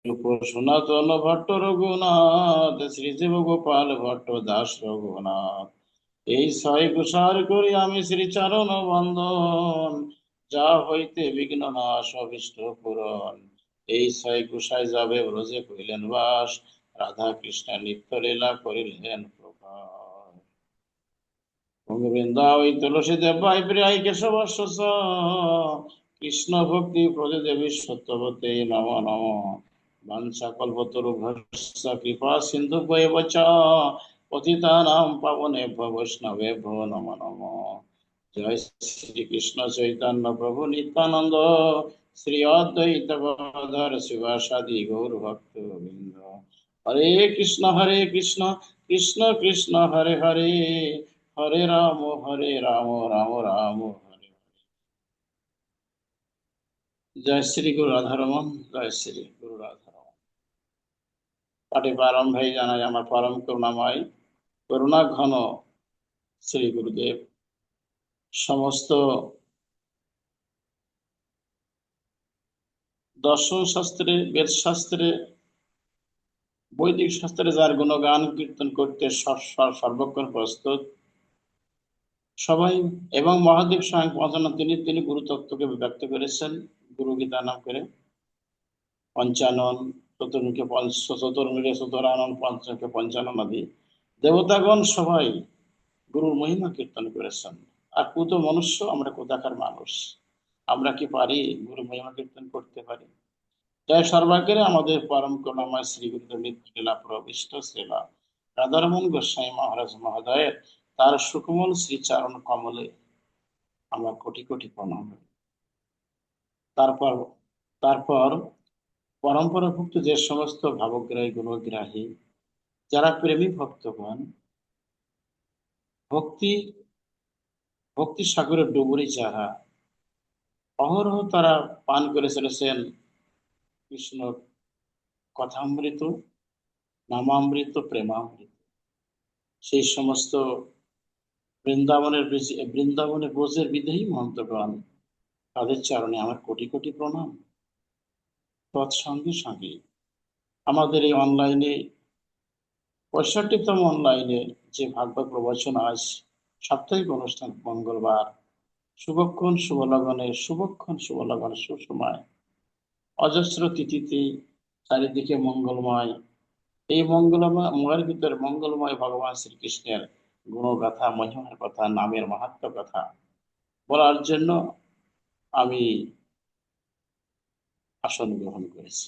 সনাতন ভট্ট রঘুনাথ, শ্রীজীব গোপাল ভট্ট দাস রঘুনাথ। এই ছয় কুষার করি আমি শ্রীচরণ বন্দন, যা হইতে বিঘ্ন নাশ অভীষ্ট পূরণ। এই ছয় কুষায় যাবে ব্রজে করিলেন বাস, রাধা কৃষ্ণ নিত্য লীলা করিলেন প্রকাশ। বৃন্দাবই তুলসী দেবাই প্রিয়াই কেশবর্ষ কৃষ্ণ ভক্তি প্রদে দেবী সত্যবতে নম নম। বাঞ্ছা কল্পতরুভ্যশ্চ কৃপা সিন্ধু বৈব চ পতিতানাং পাবনেভ্যো বৈষ্ণবেভ্যো নমো নমঃ। জয় শ্রীকৃষ্ণ চৈতন্য প্রভু নিত্যানন্দ, শ্রী অদ্বৈত গদাধর শিবাসাদি গৌর ভক্ত বৃন্দ। হরে কৃষ্ণ কৃষ্ণ কৃষ্ণ হরে হরে, হরে রাম রাম রাম হরে। জয় শ্রী গুরু রাধারমন, জয় শ্রী গুরু রাধারমন। পাঠে প্রারম্ভে জানাই আমার পরম করুণাময় করুণা ঘন শ্রী গুরুদেব সমস্ত দর্শন শাস্ত্রে, বেদ শাস্ত্রে, বৈদিক শাস্ত্রে যার গুণগান কীর্তন করতে সর্বক্ষণ প্রস্তুত সবাই, এবং মহাদেব স্বয়ং পঞ্চানন তিনি তিনি গুরু তত্ত্বকে ব্যক্ত করেছেন গুরু গীতা নাম করে। পঞ্চানন, চতুর্মুখে চতুর্মুখে চতুরানন, পঞ্চমুখে পঞ্চানন আদি দেবতাগণ সবাই গুরুর মহিমা কীর্তন করেছেন। আর কুতো মনুষ্য আমরা, কোথাকার মানুষ, আমরা কি পারি গুরু মহিমা কীর্তন করতে পারি? জয় সর্বাগ্রে আমাদের পরম করুণাময় শ্রী গুরুদেব লীলা প্রবিষ্ট শ্রীলা রাধারমন গোস্বামী মহারাজ মহোদয়ের তার সুকমল শ্রীচরণ কমলে আমরা কোটি কোটি প্রণাম। তারপর তারপর পরম্পরাভুক্ত যে সমস্ত ভাবগ্রাহী গুণগ্রাহী যারা প্রেমী ভক্তগণ, ভক্তি ভক্তি সাগরের ডুবুরি যারা অহরহ তারা পান করে চলেছেন কৃষ্ণ কথামৃত, নামামৃত, প্রেমামৃত, সেই সমস্ত বৃন্দাবনে ব্রজের বিদেহী মহন্তগণ, তাদের চরণে আমার কোটি কোটি প্রণাম। তৎসঙ্গে সঙ্গে আমাদের এই অনলাইনে 65তম অনলাইনে যে ভাগবত প্রবচন আজ সাপ্তাহিক অনুষ্ঠান মঙ্গলবার, শুভক্ষণ শুভলগ্নে সুসময়, অজস্র তিথিতে চারিদিকে মঙ্গলময়। এই মঙ্গলময়ের ভিতরে মঙ্গলময় ভগবান শ্রীকৃষ্ণের গুণগাথা, মহিমার কথা, নামের মাহাত্ম্য কথা বলার জন্য আমি আসন গ্রহণ করেছি।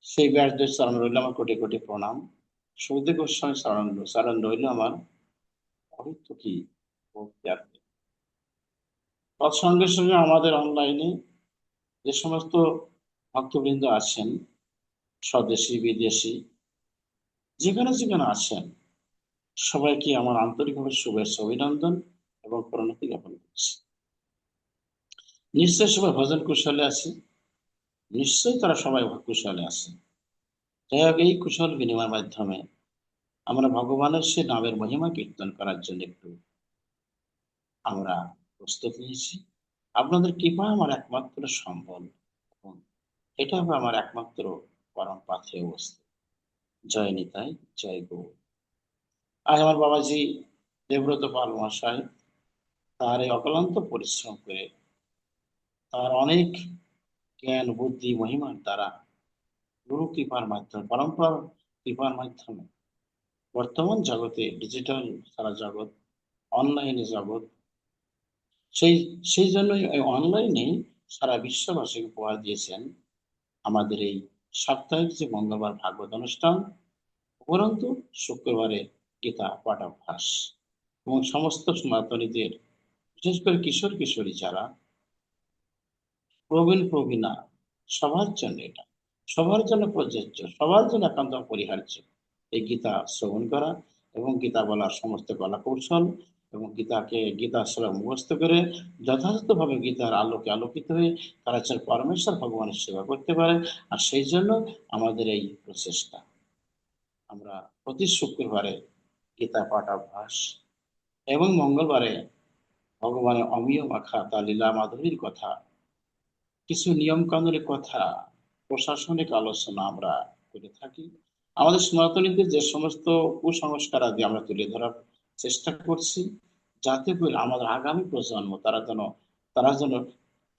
সেই ব্যাসদেব চরণ রইল আমার কোটি কোটি প্রণাম। সুখদেব গোস্বামী চরণ রইল আমার অভিত্তকি ভক্তি। তৎসঙ্গে সঙ্গে আমাদের অনলাইনে যে সমস্ত ভক্তবৃন্দ আছেন, স্বদেশী বিদেশি, যেখানে যেখানে আছেন, সবাইকে আমার আন্তরিকভাবে শুভেচ্ছা, অভিনন্দন এবং প্রণতি জ্ঞাপন করছি। নিশ্চয় সবাই ভজন কুশলে আছে, নিশ্চয়ই তারা সবাই কুশলে আছে। যাই হোক, এই কুশল বিনিময়ের মাধ্যমে আমরা ভগবানের সে নামের মহিমা কীর্তন করার জন্য একটু আমরা প্রস্তুত নিয়েছি। আপনাদের কৃপা আমার একমাত্র সম্বল, এবং এটা হবে আমার একমাত্র পরম পাথেয় বস্তু। জয় নিতাই, জয় গৌর। আজ আমার বাবাজি দেবব্রত পাল মহাশয় তার এই অক্লান্ত পরিশ্রম করে, তার অনেক জ্ঞান বুদ্ধি মহিমার দ্বারা, গুরু কৃপার মাধ্যমে, পরম্পরা কৃপার মাধ্যমে বর্তমান জগতে, ডিজিটাল সারা জগৎ, অনলাইনে জগৎ, সেই সেই জন্যই অনলাইনে সারা বিশ্ববাসীকে উপহার দিয়েছেন আমাদের এই সাপ্তাহিক যে মঙ্গলবার ভাগবত অনুষ্ঠান, উপরন্তু শুক্রবারে গীতা পাঠাভ্যাস, এবং সমস্ত সনাতনীদের, বিশেষ করে কিশোর কিশোরী যারা প্রবীণা, সবার জন্য এটা, সবার জন্য প্রযোজ্য, সবার জন্য একান্ত অপরিহার্য এই গীতা শ্রবণ করা, এবং গীতা বলার সমস্ত কলা কৌশল, এবং গীতা শ্রবণ মুখস্থ করে যথাযথভাবে গীতার আলোকে আলোকিত হয়ে তারা যেন পরমেশ্বর ভগবানের সেবা করতে পারে। আর সেই জন্য আমাদের এই প্রচেষ্টা। আমরা প্রতি শুক্রবারে গীতা পাঠাভ্যাস এবং মঙ্গলবারে ভগবানের অমিয় মাখা তা লীলা মাধুরীর কথা, কিছু নিয়ম কানুনের কথা, প্রশাসনিক আলোচনা আমরা করে থাকি। আমাদের সনাতনীদের যে সমস্ত কুসংস্কার আদি আমরা তুলে ধরার চেষ্টা করছি, যাতে করে আমাদের আগামী প্রজন্ম তারা যেন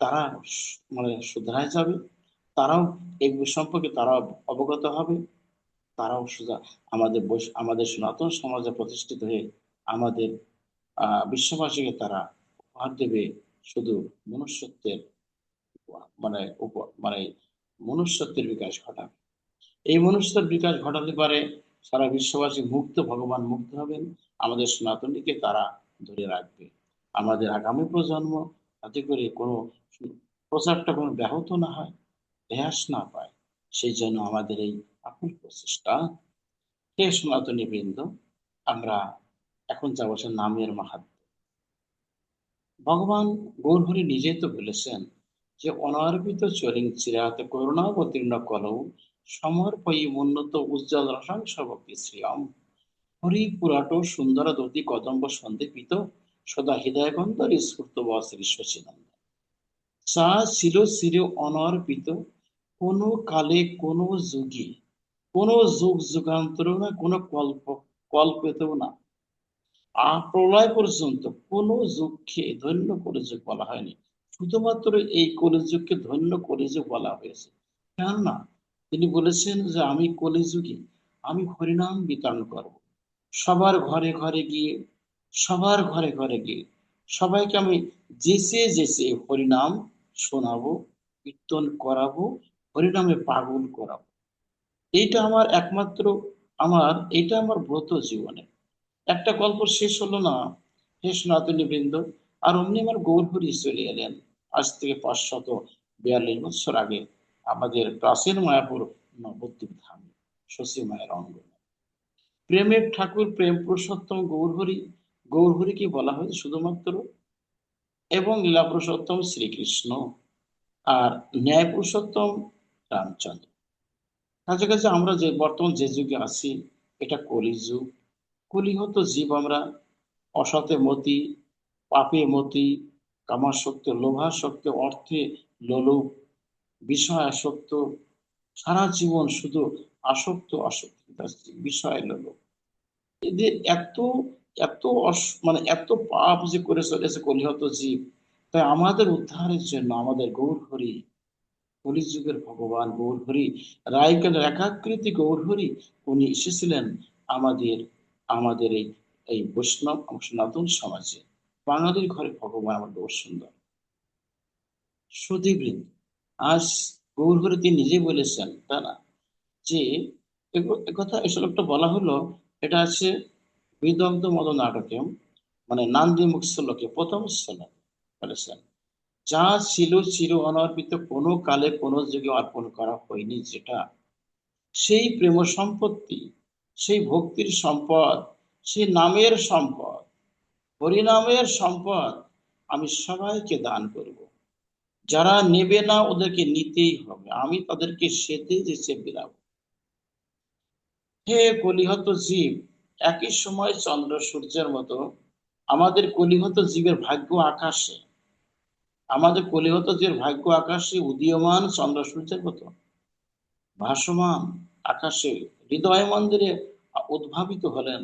তারা মানে শুধরায় যাবে, তারাও এই সম্পর্কে তারাও অবগত হবে, তারাও সোজা আমাদের সনাতন সমাজে প্রতিষ্ঠিত হয়ে আমাদের বিশ্ববাসীকে তারা উপহার দেবে শুধু মনুষ্যত্বের মানে মানে মনুষ্যত্বের বিকাশ ঘটাবে। এই মনুষ্যত্বের বিকাশ ঘটাতে পারে সারা বিশ্ববাসী মুক্ত, ভগবান মুক্ত হবেন, আমাদের সনাতনীকে তারা ধরে রাখবে। আমাদের আগামী প্রজন্ম যাতে করে কোনো প্রচারটা কোনো ব্যাহত না হয়, রেহাস না পায়, সেই জন্য আমাদের এই আকুল প্রচেষ্টা। হে সনাতনী বৃন্দ, আমরা এখন যাব সে নামের মাহাত্ম্য। ভগবান গৌরহরি নিজেই তো বলেছেন যে অনার্পিত চরিং চিরাতে করুণাবতীর্ণ কলৌ সমর্পয়ী উন্নত উজ্জ্বল রসাংশ ভক্তি শ্রিয়ম হরি পুরাট সুন্দর দতি কদম্ব সন্দীপিত সদা হৃদয়গন্ধর স্ফূর্ত বশ্রী শচীনন্দ। যা ছিল চির অনর্পিত, কোনো কালে কোনো যুগে, কোনো যুগ যুগান্তর না, কোনো কল্পেতেও না, প্রলয় পর্যন্ত কোনো যুগকে ধন্য কলিযুগ বলা হয়নি, শুধুমাত্র এই কলিযুগকে ধন্য কলিযুগ বলা হয়েছে। কেননা তিনি বলেছেন যে আমি কলিযুগে আমি হরিনাম বিতরণ করব, সবার ঘরে ঘরে গিয়ে, সবার ঘরে ঘরে গিয়ে সবাইকে আমি যেচে যেচে হরিনাম শোনাবো, কীর্তন করাবো, হরিনামে পাগল করাবো। এইটা আমার একমাত্র, এটা আমার ব্রত জীবনে। একটা গল্প শেষ হলো না হে সনাতনী বৃন্দ, আর অমনি আমার গৌরহরি চলে এলেন আজ থেকে 542 বছর আগে আমাদের প্রাচীন মায়াপুর নবদ্বীপ ধাম শশী মায়ের অঙ্গনে। প্রেমের ঠাকুর, প্রেম পুরুষোত্তম গৌরহরি, গৌরহরিকে বলা হয় শুধুমাত্র, এবং লীলা পুরুষোত্তম শ্রীকৃষ্ণ, আর ন্যায় পুরুষোত্তম রামচন্দ্র। কাছাকাছি আমরা যে বর্তমান যে যুগে আছি, এটা কলিযুগ। কলিহত জীব আমরা, অসতে মতি, পাপে মতি, কামাসক্ত, লোভাসক্ত, অর্থে লোলুপ, বিষয় আসক্ত, সারা জীবন শুধু আসক্তি বিষয় লোলুপ। এদের এত এত মানে এত পাপ যে করে চলেছে কলিহত জীব। তাই আমাদের উদ্ধারের জন্য আমাদের গৌরহরি, কলিযুগের ভগবান গৌরহরি, রায়কালের একাকৃতি গৌরহরি, উনি এসেছিলেন আমাদের আমাদের এই এই বৈষ্ণব সনাতন সমাজে। বাঙালির ঘরে ভগবান আমার গৌর সুন্দর। সুধীবৃন্দ, আজ গৌরহরি তিনি নিজে বলেছেন, তা না যে একথা এই শ্লোকটা বলা হলো, এটা আছে বিদগ্ধ মদ নাটকে, মানে নান্দি মুখ শ্লোকে প্রথম শ্লোক বলেছেন, যা ছিল চির অনর্পিত, কোনো কালে কোনো যুগে অর্পণ করা হয়নি যেটা, সেই প্রেম সম্পত্তি, সেই ভক্তির সম্পদ, সেই নামের সম্পদ, হরিনামের সম্পদ আমি সবাইকে দান করব। যারা নেবে না ওদেরকে নিতেই হবে, আমি তাদেরকে সেতে যেচে বিলাবো। হে কলিহত জীব, একই সময় চন্দ্র সূর্যের মতো আমাদের কলিহত জীবের ভাগ্য আকাশে, আমাদের কলিহত জীবের ভাগ্য আকাশে উদীয়মান চন্দ্র সূর্যের মতো ভাসমান আকাশে হৃদয় মন্দিরে উদ্ভাবিত হলেন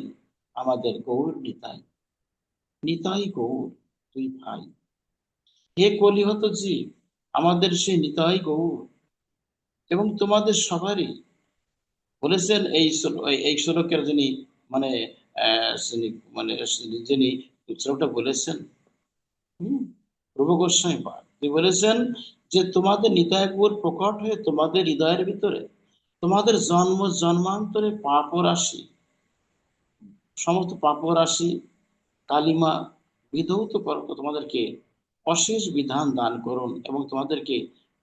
আমাদের গৌর নিতাই। নিতাই গৌর তুই ভাই। হে কলিহত জীব, আমাদের সেই নিতাই গৌর এবং তোমাদের সবারই বলেছেন এই শ্লোকের যিনি মানে যিনি শ্লোকটা বলেছেন, প্রভু গোস্বামী পাদ তিনি বলেছেন যে তোমাদের নিতাই গৌর প্রকট হয়ে তোমাদের হৃদয়ের ভিতরে তোমাদের জন্ম জন্মান্তরে পাপ রাশি, সমস্ত পাপ রাশি কালিমা বিধৌত করো, তোমাদেরকে অশেষ বিধান দান করুন এবং তোমাদেরকে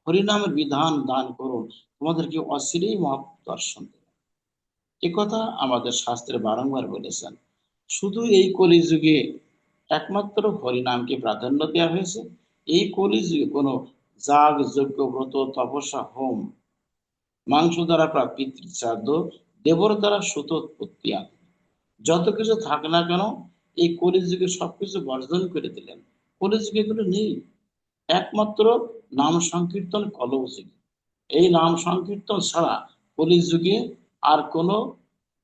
হরিনামের বিধান দান করুন, তোমাদেরকে অচিরেই মহা দর্শন দেবেন। কথা আমাদের শাস্ত্রে বারংবার বলেছেন। শুধু এই কলিযুগে একমাত্র হরিনামকে প্রাধান্য দেওয়া হয়েছে। এই কলিযুগে কোনো যাগ যজ্ঞ ব্রত তপস্যা হোম, মাংস দ্বারা পিতৃশ্রাদ্ধ, দেবর দ্বারা সুত উৎপত্তি আদি যত কিছু থাকে না কেন, এই কলিযুগে সবকিছু বর্জন করে দিলেন। কলিযুগে এগুলো নেই, একমাত্র নাম সংকীর্তন কলৌ যুগে। এই নাম সংকীর্তন ছাড়া কলি যুগে আর কোনো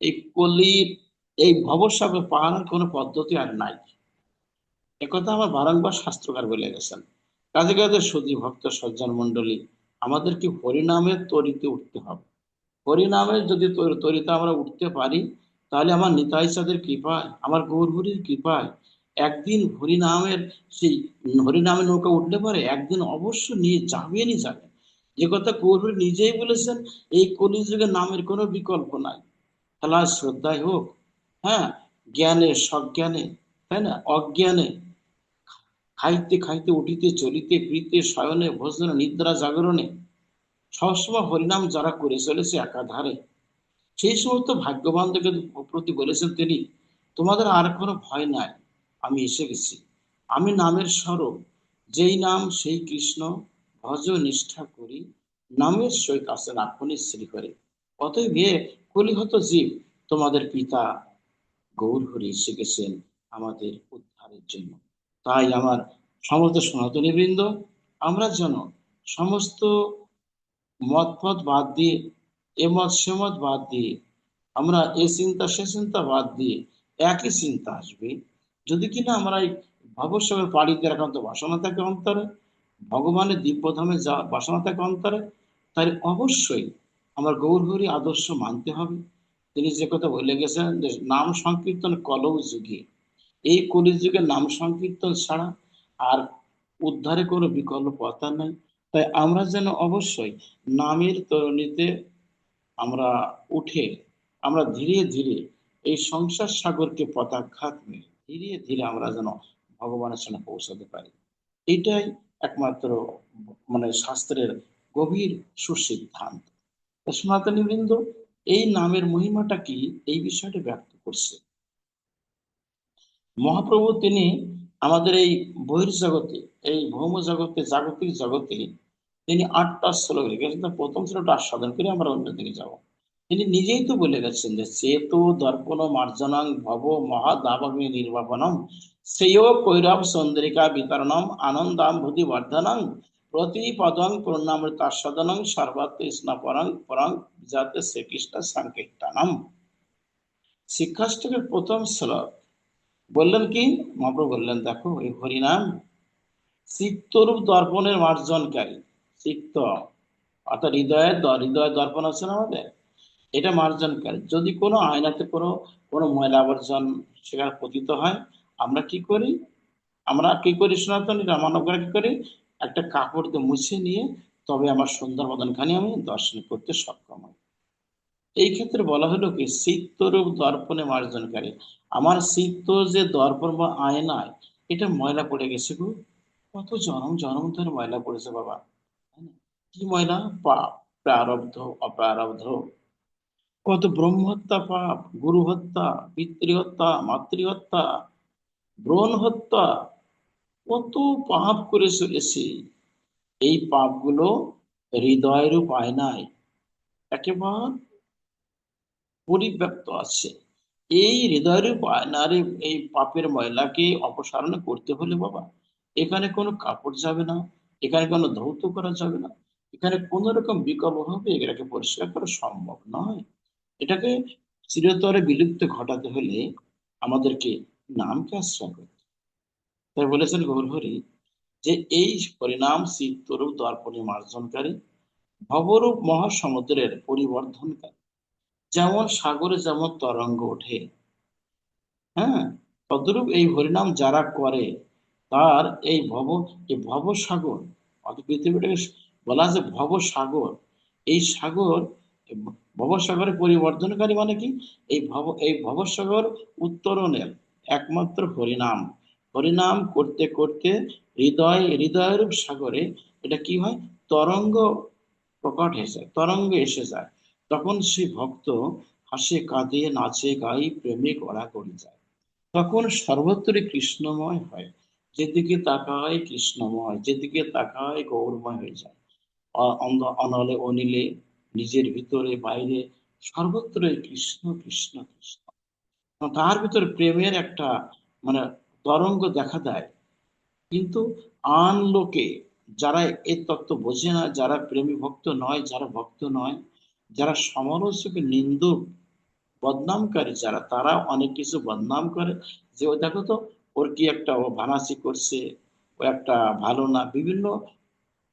এই কলির এই ভবসাগর পাহাড়ের কোনো পদ্ধতি আর নাই। একথা আমার বারংবার শাস্ত্রকার বলে গেছেন। কাজে কাজে সুধী ভক্ত সজ্জন মন্ডলী, আমাদেরকে হরিনামের তরিতে উঠতে হবে। হরিনামের যদি তরিতে আমরা উঠতে পারি, তাহলে আমার নিতাই চাঁদের কৃপায়, আমার গৌরহরির কৃপায় একদিন হরিনামের সেই হরিনামের নৌকা উঠলে পারে একদিন অবশ্য নিয়ে যাবেনই যাবে। যে কথা গৌরহরি নিজেই বলেছেন, এই কলিযুগে নামের কোনো বিকল্প নাই। খেলা শ্রদ্ধায় হোক, হ্যাঁ, জ্ঞানে সজ্ঞানে, তাই না, অজ্ঞানে, খাইতে খাইতে উঠিতে চলিতে প্রীতে শয়নে ভোজনে নিদ্রা জাগরণে সবসময় হরিনাম যারা করে চলেছে একাধারে, সেই সমস্ত ভাগ্যবানদেরকে প্রতি বলেছেন তিনি, তোমাদের আর কোনো ভয় নাই, আমি এসে গেছি। আমি নামের স্বরূপ, যেই নাম সেই কৃষ্ণ, ভজ নিষ্ঠা করি, নামের সই কাছে রাখুনি শ্রীহরে। অতএব হে কলিহত জীব, তোমাদের পিতা গৌর হরি এসে গেছেন আমাদের উদ্ধারের জন্য। তাই আমার সমস্ত সনাতনী বৃন্দ, আমরা যেন সমস্ত মত পথ বাদ দিয়ে, এ মত সে মত বাদ দিয়ে, আমরা এ চিন্তা সে চিন্তা বাদ দিয়ে একই চিন্তা আসবে, যদি কিনা আমরা এই ভবসাগর পাড়ি দিয়ে একান্ত বাসনা থাকে অন্তরে, ভগবানের দিব্যধামে যা বাসনা থাকে অন্তরে, তাই অবশ্যই আমার গৌরহরি আদর্শ মানতে হবে। তিনি যে কথা বলে গেছেন যে নাম সংকীর্তন কলৌ যুগে, এই কলিযুগে নাম সংকীর্তন ছাড়া আর উদ্ধারে কোনো বিকল্প পথ আর নাই। তাই আমরা যেন অবশ্যই নামের তরণীতে আমরা উঠে আমরা ধীরে ধীরে এই সংসার সাগরকে পদাঘাত মেরে ধীরে ধীরে আমরা যেন ভগবানের সামনে পৌঁছাতে পারি। এটাই একমাত্র শাস্ত্রের গভীর সুসিদ্ধান্ত। সনাতনী বৃন্দ, এই নামের মহিমাটা কি, এই বিষয়টা ব্যক্ত করছে মহাপ্রভু। তিনি আমাদের এই বহির্জগতে, এই ভৌম জগতে, জাগতিক জগতে তিনি 8টা শ্লোক লিখেছেন। তার প্রথম শ্লোকটা আস্বাদন করে আমরা অন্যদিকে যাব। তিনি নিজেই তো বলে গেছেন যে চেতো দর্পণ মার্জনাং ভব মহাদাবাগ্নি নির্বাপনম শ্রেয় কৈরব চন্দ্রিকা বিতরণম আনন্দাম ভূতি বর্ধনং প্রতিপদং পূর্ণামৃতাস্বাদনং সর্বাত্ম স্নাপরং পরং যাতে শ্রীকৃষ্ণ সংকীর্তনম। শিক্ষাষ্টকের প্রথম শ্লোক বললেন কি, মহাপ্রভু বললেন দেখো এই হরিনাম চিত্তরূপ দর্পণের মার্জনকারী। চিত্ত অর্থাৎ হৃদয় দর্পণ আছে না আমাদের, এটা মার্জনকারী। যদি কোনো আয়নাতে কোনো কোনো ময়লা আবর্জন সেখানে পতিত হয়, আমরা কি করি, সনাতনীরা মানবরা কি করি, একটা কাপড় দিয়ে মুছে নিয়ে তবে আমার সুন্দর বদনখানি আমি দর্শন করতে সক্ষম হই। এই ক্ষেত্রে বলা হলো কি চিত্তরূপ দর্পণে মার্জনকারী। আমার চিত্ত যে দর্পণ বা আয়নায়, এটা ময়লা পড়ে গেছে গো, কত জনম জনম ধরে ময়লা পড়েছে বাবা, তাই না? কি ময়লা? পাপ, প্রারব্ধ, অপ্রারব্ধ, কত ব্রহ্মহত্যা পাপ, গুরু হত্যা, পিতৃহত্যা, মাতৃহত্যা, ভ্রূণ হত্যা, কত পাপ করে চলেছি। এই পাপগুলো হৃদয়ের আয়নায় একেবারে পরিব্যাপ্ত আছে। এই হৃদয়ের আয়নার এই পাপের ময়লাকে অপসারণ করতে হলে বাবা, এখানে কোনো কাপড় যাবে না, এখানে কোনো ধৌত করা যাবে না, এখানে কোন রকম বিকল্প ভাবে এটাকে পরিষ্কার করা সম্ভব নয়। এটাকে চিরতরে বিলুপ্ত ঘটাতে হলে আমাদেরকে নামকে আশ্রয় করতে। তাই বলেছেন গৌরহরি যে এই পরিণাম চিত্তরূপ দর্পণে মার্জনকারী, ভবরূপ মহাসমুদ্রের পরিবর্ধনকারী। যেমন সাগরে যেমন তরঙ্গ ওঠে, হ্যাঁ, তদ্রূপ এই হরিনাম যারা করে তার এই ভবসাগর, অর্থাৎ পৃথিবীটাকে বলা যে ভবসাগর, এই সাগর, ভবসাগরের পরিবর্তনকারী মানে কি, এই ভবসাগর উত্তরণের একমাত্র হরিনাম। হরিনাম করতে করতে হৃদয়ের সাগরে এটা কি হয়, তরঙ্গ প্রকট হয়ে যায়, তরঙ্গ এসে যায়। তখন সেই ভক্ত হাসে কাঁদে নাচে গাই প্রেমে গড়াগড়ি যায়। তখন সর্বত্রই কৃষ্ণময় হয়, যেদিকে তাকায় কৃষ্ণময়, যেদিকে তাকায় গৌরময় হয়ে যায়। অনলে অনিলে, নিজের ভিতরে বাইরে সর্বত্রই কৃষ্ণ কৃষ্ণ কৃষ্ণ। তার ভিতরে প্রেমের একটা মানে তরঙ্গ দেখা দেয়। কিন্তু আন লোকে যারা এই তত্ত্ব বোঝে না, যারা প্রেমী ভক্ত নয়, যারা ভক্ত নয়, যারা সমালোচক, নিন্দুক, বদনামকারী, যারা তারা অনেক কিছু বদনাম করে, যে ও দেখো তো ওর কি একটা, ও ভানাসি করছে, ও একটা ভালো না, বিভিন্ন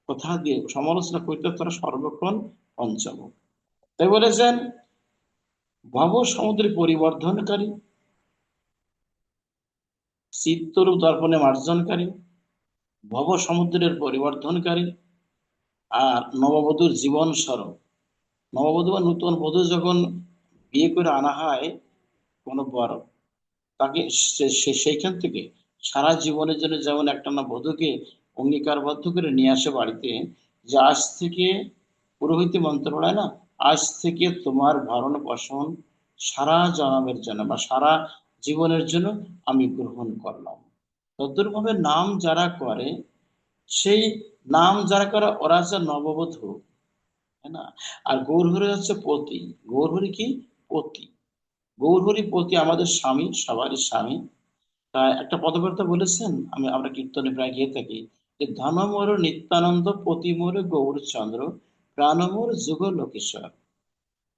কথা দিয়ে সমালোচনা করতে তারা সর্বক্ষণ পঞ্চমুখ। তাই বলেছেন ভব সমুদ্রে পরিবর্ধনকারী, চিত্তরূপ দর্পণে মার্জনকারী, ভব সমুদ্রের পরিবর্ধনকারী, আর নববধূর জীবন স্বরূপ। নববধূ বা নূতন বধূ যখন বিয়ে করে আনা হয় কোনো বর, তাকে সেইখান থেকে সারা জীবনের জন্য যেমন একটা না বধূকে অঙ্গীকারবদ্ধ করে নিয়ে আসে বাড়িতে, যে আজ থেকে পুরোহিত মন্ত্র পড়ায় না, আজ থেকে তোমার ভরণ পোষণ সারা জন্মের জন্য বা সারা জীবনের জন্য আমি গ্রহণ করলাম। তদ্রুপভাবে নাম যারা করে, সেই নাম যারা করে ওরা হচ্ছে নববধূ, তাই না? আর গৌরহরি হচ্ছে পতি। গৌরহরি কি? পতি। গৌরহরি পতি, আমাদের স্বামী, সবারই স্বামী। একটা পদকর্তা বলেছেন, আমরা কীর্তনে প্রায় গিয়ে থাকি, যে ধনমোর নিত্যানন্দ পতিমোর গৌরচন্দ্র প্রাণমোর যুগ লোকেশ্বর,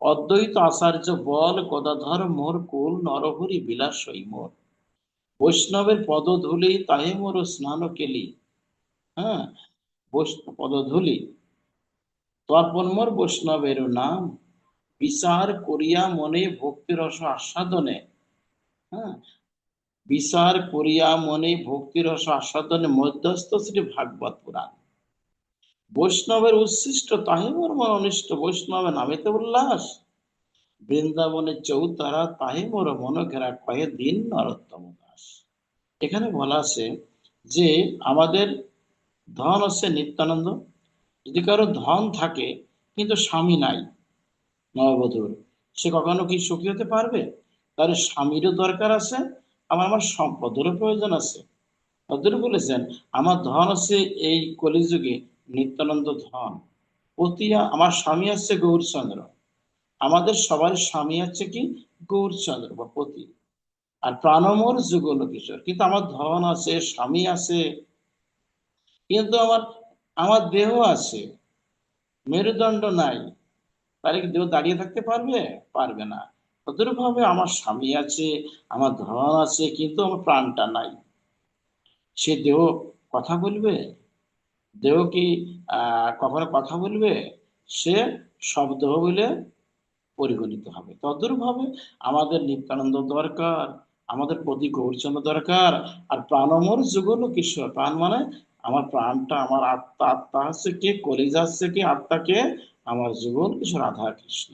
অদ্বৈত আচার্য বল গদাধর মোর কুল নরহরি বিলাসই মোর, বৈষ্ণবের পদধূলি তাহে মোর স্নান কেলি। হ্যাঁ, বৈষ্ণব পদধূলি তর্পণ মোর বৈষ্ণবের নাম, বিচার করিয়া মনে ভক্তি রস আস্বাদনে। হ্যাঁ, বিচার করিয়া মনে ভক্তি রস আস্বাদনে মধ্যস্থ শ্রী ভাগবত পুরাণ, বৈষ্ণবের উচ্ছিষ্ট তাহে মোর মন অনিষ্ট, বৈষ্ণবের নামেতে উল্লাস, বৃন্দাবনের চৌতারা তাহে মোর মন ঘেরা কহে দিন নরোত্তম দাস। এখানে বলা আছে যে আমাদের ধন হচ্ছে নিত্যানন্দ। যদি কারো ধন থাকে কিন্তু স্বামী নাই নববধূর, সে কখনো কি সুখী হতে পারবে? তার স্বামীরও দরকার আছে, আবার আমার সম্পদেরও প্রয়োজন আছে। অতএব বলেছেন আমার ধন আছে এই কলিযুগে নিত্যানন্দ ধন, অতি আমার স্বামী আছে গৌরচন্দ্র। আমাদের সবার স্বামী আছে কি? গৌরচন্দ্র বা পতি। আর প্রাণমোর যুগল কিশোর, কিন্তু আমার ধন আছে, স্বামী আছে, কিন্তু আমার আমার দেহ আছে, মেরুদণ্ড নাই। তাহলে কি দেহ দাঁড়িয়ে থাকতে পারবে? পারবে না। তদ্রূপ ভাবে আমার স্বামী আছে, আমার ধন আছে, কিন্তু আমার প্রাণটা নাই। সে দেহ কথা বলবে? দেহ কি কখনো কথা বলবে? সে শব্দ বলে পরিগণিত হবে। তদ্রূপ ভাবে আমাদের নিত্যানন্দ দরকার, আমাদের প্রতি গৌরচন্দ্র দরকার। আর প্রাণমোর যুগল কিশোর, প্রাণ মানে আমার প্রাণটা, আমার আত্মা। আত্মা হচ্ছে কে? কলিজা হচ্ছে কি? আত্মাকে আমার যুগল কিশোর রাধা কৃষ্ণ।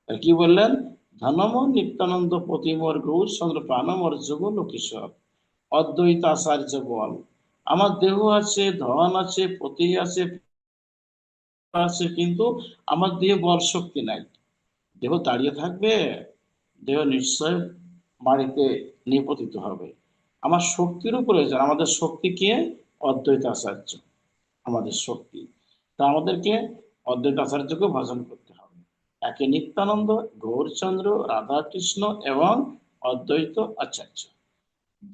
আর কি বললেন? ধনমোর নিত্যানন্দ প্রতিমোর গৌরচন্দ্র প্রাণমোর যুগল কিশোর, অদ্বৈত আচার্য বল। আমার দেহ আছে, ধন আছে, পতি আছে, আছে, কিন্তু আমার দেহে বল শক্তি নাই। দেহ দাঁড়িয়ে থাকবে? দেহ নিশ্চয় মাটিতে নিপতিত হবে। আমার শক্তিরও প্রয়োজন। আমাদের শক্তি কে? অদ্বৈত আচার্য আমাদের শক্তি। তা আমাদেরকে অদ্বৈত আচার্যকে ভজন করতে হবে। একে নিত্যানন্দ, গৌরচন্দ্র, রাধাকৃষ্ণ এবং অদ্বৈত আচার্য।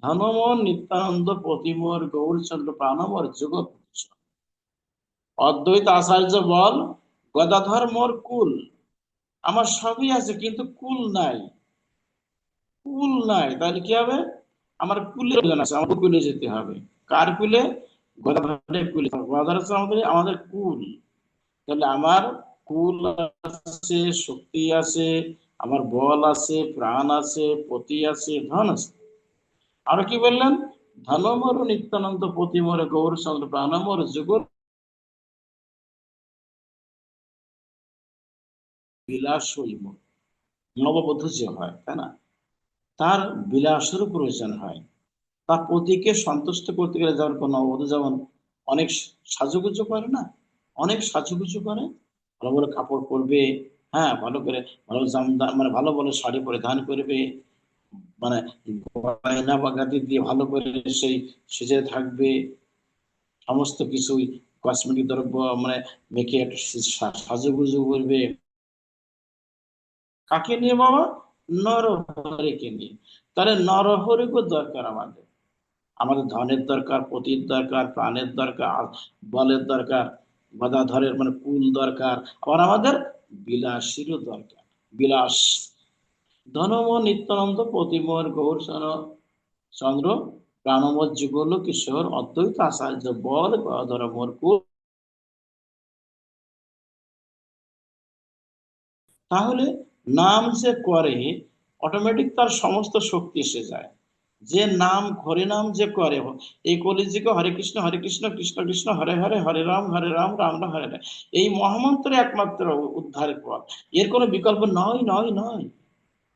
ধনমোহন নিত্যানন্দ প্রতিমোর গৌরচন্দ্র প্রাণমোর যুগ, অদ্বৈত আচার্য বল গদাধর মোর কুল। আমার সবই আছে কিন্তু কুল নাই। কুল নাই, তাহলে কি হবে? আমার কুলের প্রয়োজন আছে, আমাকে কুলে যেতে হবে। কার কুলে? গদাধরের কুলে। গদাধর হচ্ছে আমাদের আমাদের কুল। তাহলে আমার কুল আছে, শক্তি আছে, আমার বল আছে, প্রাণ আছে, পতি আছে, ধন আছে। আর কি বললেন? ধনমর নিত্যানন্দ প্রতিমর গৌরচন্দ্র প্রাণমর যুগ বিলাস হইব। নববধূ যে হয়, তাই না, তার বিলাসেরও প্রয়োজন হয়। তার পতিকে সন্তুষ্ট করতে গেলে, যেমন কোন নববধূ যেমন অনেক সাজুগুজু করে না, অনেক সাজুগুজু করে, ভালো ভালো কাপড় পরবে, হ্যাঁ, ভালো করে ভালো জামদার মানে ভালো ভালো শাড়ি পরিধান করবে, মানে গয়না বাগাতি দিয়ে ভালো করে সেই সেজে থাকবে, সমস্ত কিছুই কসমেটিক দ্রব্য মানে মেখে একটা সাজুগুজু করবে। কাকে নিয়ে বাবা? নরহরিকে নিয়ে। তাহলে নরহরিকে দরকার আমাদের। আমাদের ধনের দরকার, পতির দরকার, প্রাণের দরকার, বলের দরকার, গদাধরের মানে কুল দরকার, আবার আমাদের বিলাসীরও দরকার। বিলাস, ধনম নিত্যানন্দ প্রতিমোর গৌর চন্দ্র প্রাণমোর যুগল কিশোর অদ্বৈত আচার্য বল গদাধর মোর কুল। তাহলে নাম যে করে অটোমেটিক তার সমস্ত শক্তি এসে যায়। যে নাম হরিনাম যে করে, এই কলিযুগে হরে কৃষ্ণ হরে কৃষ্ণ কৃষ্ণ কৃষ্ণ হরে হরে, হরে রাম রাম রাম হরে হরে, এই মহামন্ত্র একমাত্র উদ্ধারের পথ। এর কোনো বিকল্প নয় নয় নয়।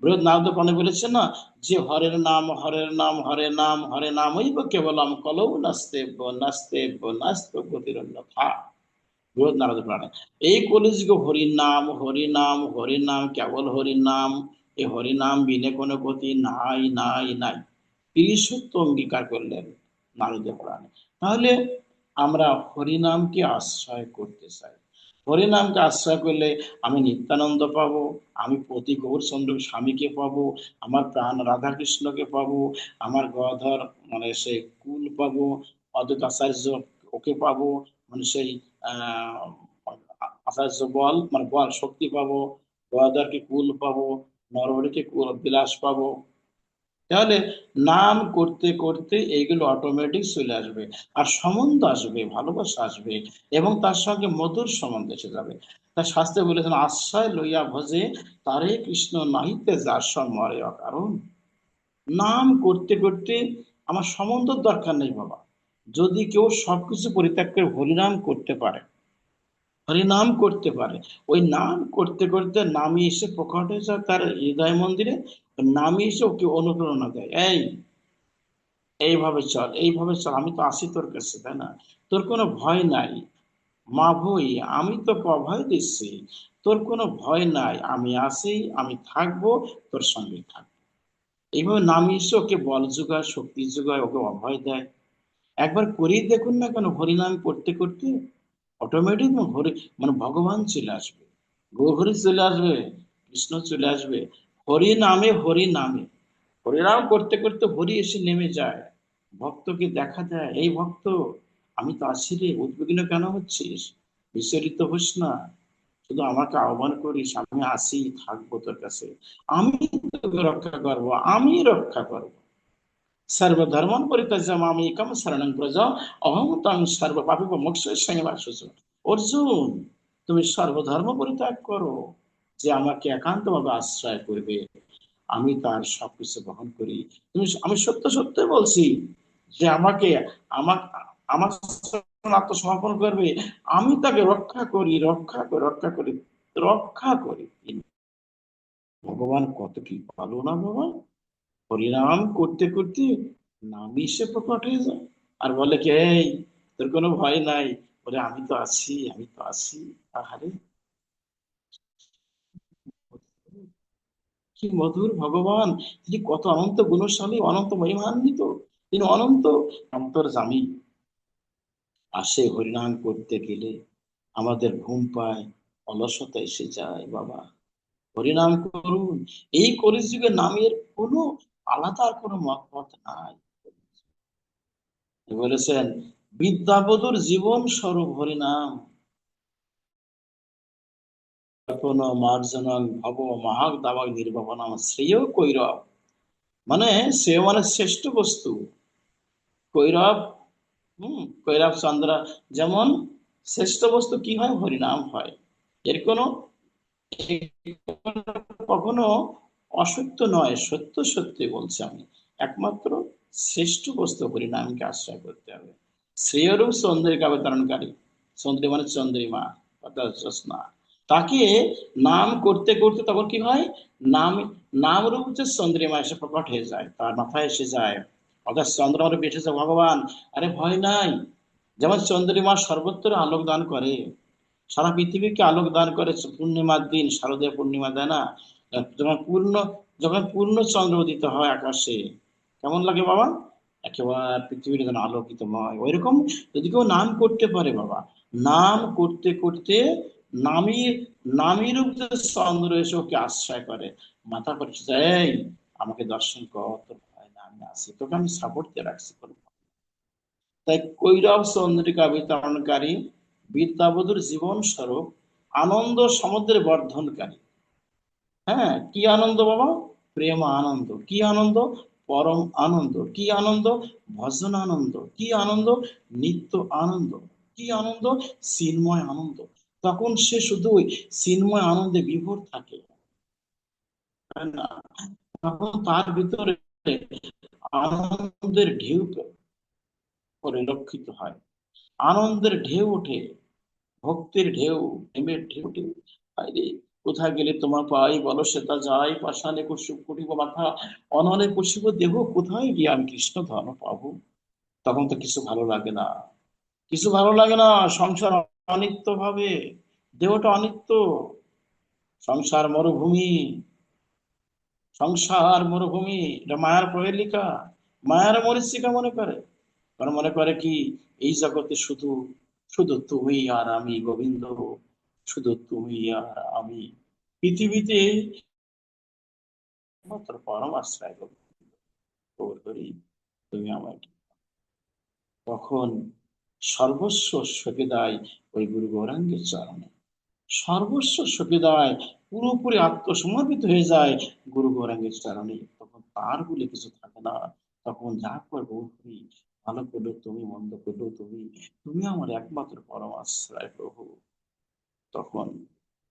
বৃহৎ নারদ পানে বলেছেন না, যে হরের নাম হরের নাম হরে নাম হরে নাম ওই কেবলম কলৌ নাস্তে নাস্তে নাস্ত গতিরন্যথা। বৃহৎ নারদ পুরাণে এই কলিযুগে হরিনাম হরিনাম হরিনাম কেবল হরিনাম, এই হরিনাম বিনে কোনো গতি নাই নাই নাই। তিনি সত্য অঙ্গীকার করলেন নারদ পুরাণে। তাহলে আমরা হরিনামকে আশ্রয় করতে চাই। হরিনামকে আশ্রয় করলে আমি নিত্যানন্দ পাবো, আমি পতি গৌরচন্দ্র স্বামীকে পাবো, আমার প্রাণ রাধাকৃষ্ণকে পাবো, আমার গধর মানে সেই কুল পাবো, অদ্বৈত আচার্য ওকে পাবো, মানে সেই আহ আচার্য বল মানে বল শক্তি পাবো, গদাধরকে কুল পাবো, নরহরিকে কুল বিলাস পাবো। তাহলে নাম করতে করতে এইগুলো অটোমেটিক চলে আসবে, আর সম্বন্ধ আসবে, ভালোবাসা আসবে, এবং তার সঙ্গে মধুর সম্বন্ধ এসে যাবে। তার শাস্ত্রে বলেছেন আশ্রয় লইয়া ভজে তারে কৃষ্ণ নাহিতে যার সব মরে অকারণ। নাম করতে করতে আমার সম্বন্ধের দরকার নেই বাবা। যদি কেউ সবকিছু পরিত্যাগ করে হরিনাম করতে পারে, হরিনাম করতে পারে, ওই নাম করতে করতে নামই এসে প্রকট হয়ে যায় তার হৃদয় মন্দিরে। নামই এসে ওকে অনুপ্রেরণা দেয়, এইভাবে চল এইভাবে চল, আমি তো আছি তোর কাছে, তাই না? তোর কোনো ভয় নাই, মা ভই আমি তোকে অভয় দিচ্ছি, তোর কোনো ভয় নাই, আমি আছি, আমি থাকবো, তোর সঙ্গে থাকবো। এইভাবে নামই এসে ওকে বল যোগায়, শক্তি যোগায়, ওকে অভয় দেয়। একবার করেই দেখুন না কেন, হরিনাম করতে করতে অটোমেটিক হরি মানে ভগবান চলে আসবে, গৌহরি চলে আসবে, কৃষ্ণ চলে আসবে। হরি নামে হরি নামে, হরিনাম করতে করতে হরি এসে নেমে যায়, ভক্তকে দেখা দেয়, এই ভক্ত আমি তো আছি রে, উদ্বিগ্ন কেন হচ্ছিস, বিচলিত হোস না, শুধু আমাকে আহ্বান করিস, আমি আসি, থাকবো তোর কাছে, আমি তোকে রক্ষা করবো, আমি রক্ষা করবো। সর্বধর্মান পরিত্যজ্য মাম একম শরণং ব্রজ অহং তং সর্ব পাপী মোক্ষয়িষ্যামি মা শুচি। অর্জুন, তুমি সর্বধর্ম পরিত্যাগ করো, যে আমাকে একান্তভাবে আশ্রয় করবে, আমি তার সবকিছু বহন করি। আমি সত্য সত্য বলছি, যে আমাকে আমাকে আমার আত্মসমর্পণ করবে, আমি তাকে রক্ষা করি রক্ষা করি রক্ষা করি রক্ষা করি। ভগবান কত কি ভালো না বাবা! হরিনাম করতে করতে নামই সে প্রকট হয়ে যায়, আর বলে কি এই তোর কোনো ভয় নাই, বলে আমি তো আছি, আমি তো আছি। আহারে কি মধুর ভগবান! তিনি কত অনন্ত গুণশালী, অনন্ত মহিমান্বিত, তিনি অনন্ত অন্তর্যামী। আসে হরিনাম করতে গেলে আমাদের ঘুম পায়, অলসতা এসে যায় বাবা। হরিনাম করুন, এই কলিযুগে নামের কোনো আলাদা আর কোনো মত নাই। বলেছেন বিদ্যাবধূর জীবন স্বরূপ হরিনাম, কোনো মার্জনং ভব মহাগ দাবাগ নির্বাপনম শ্রেয় কৈরব, মানে শ্রেয় মানে শ্রেষ্ঠ বস্তু। কৈরব, কৈরাব চন্দ্র, যেমন শ্রেষ্ঠ বস্তু কি হয়, হরিনাম হয়। এর কোনো কখনো অসত্য নয়, সত্য সত্যি বলছি আমি। একমাত্র শ্রেষ্ঠ বস্তু হরিনামকে আশ্রয় করতে হবে। শ্রেয়রূপ চন্দ্রিকা অবতারণকারী, চন্দ্রী মানে চন্দ্রিমা অর্থাৎ জ্যোৎস্না, তাকে নাম করতে করতে তখন কি হয়, নাম নাম রূপ হচ্ছে চন্দ্রিমা এসে প্রকট হয়ে যায়, তার মাথায় এসে যায়, অর্থাৎ চন্দ্র রূপে এসেছে ভগবান। আরে ভয় নাই, যেমন চন্দ্রিমা সর্বত্র আলোক দান করে, সারা পৃথিবীকে আলোক দান করে, পূর্ণিমার দিন শারদীয় পূর্ণিমা দেয় না, যখন পূর্ণ যখন পূর্ণ চন্দ্র উদিত হয় আকাশে, কেমন লাগে বাবা, একেবারে পৃথিবীটা যেন আলোকিতময়। ওইরকম যদি কেউ নাম করতে পারে বাবা, নাম করতে করতে নামী নামী রূপ যে চন্দ্র এসে ওকে আশ্রয় করে, মাথা পড়ছে এই আমাকে দর্শন কর, তোর ভয় না, আমি আছি, তোকে আমি সাপোর্ট দিয়ে রাখছি, তাই কৈরব চন্দ্রিকা বিতরণকারী বিদ্যাবধূর জীবন স্বরূপ আনন্দ সমুদ্রে বর্ধনকারী। হ্যাঁ, কি আনন্দ বাবা? প্রেম আনন্দ। কি আনন্দ? পরম আনন্দ। কি আনন্দ? ভজন আনন্দ। কি আনন্দ? নিত্য আনন্দ। কি আনন্দ? চিন্ময় আনন্দ। তখন সে শুধু ওই চিন্ময় আনন্দে বিভোর থাকে, তাই না? তখন তার ভিতরে আনন্দের ঢেউ পরিলক্ষিত হয়, আনন্দের ঢেউ ওঠে, ভক্তির ঢেউ, প্রেমের ঢেউ ওঠে। আরে কোথায় গেলে তোমার পাই বলো সেটা যায়, পাষাণে কুসুম কুটিব মাথা, অনলে কুশিব দেহ, কোথায় গিয়ে আমি কৃষ্ণ ধর্ম পাবো? তখন তো কিছু ভালো লাগে না, কিছু ভালো লাগে না। সংসার অনিত্য ভাবে, দেহটা অনিত্য। সংসার মরুভূমি, সংসার মরুভূমি, এটা মায়ার প্রহেলিকা, মায়ার মরীচিকা মনে করে। কারণ মনে করে কি, এই জগতে শুধু শুধু তুমি আর আমি গোবিন্দ, শুধু তুমি আর আমি পৃথিবীতে মাত্র পরম আশ্রয় করি, তুমি আমাকে। তখন সর্বস্ব সঁপে দেয় ওই গুরু গৌরাঙ্গের চরণে, সর্বস্ব সঁপে দেয়, পুরোপুরি আত্মসমর্পিত হয়ে যায় গুরু গৌরাঙ্গের চরণে। তখন তার বলে কিছু থাকে না। তখন যা করবো তুমি, ভালো করলেও তুমি, মন্দ করলেও তুমি, তুমি আমার একমাত্র পরম আশ্রয় প্রভু। তখন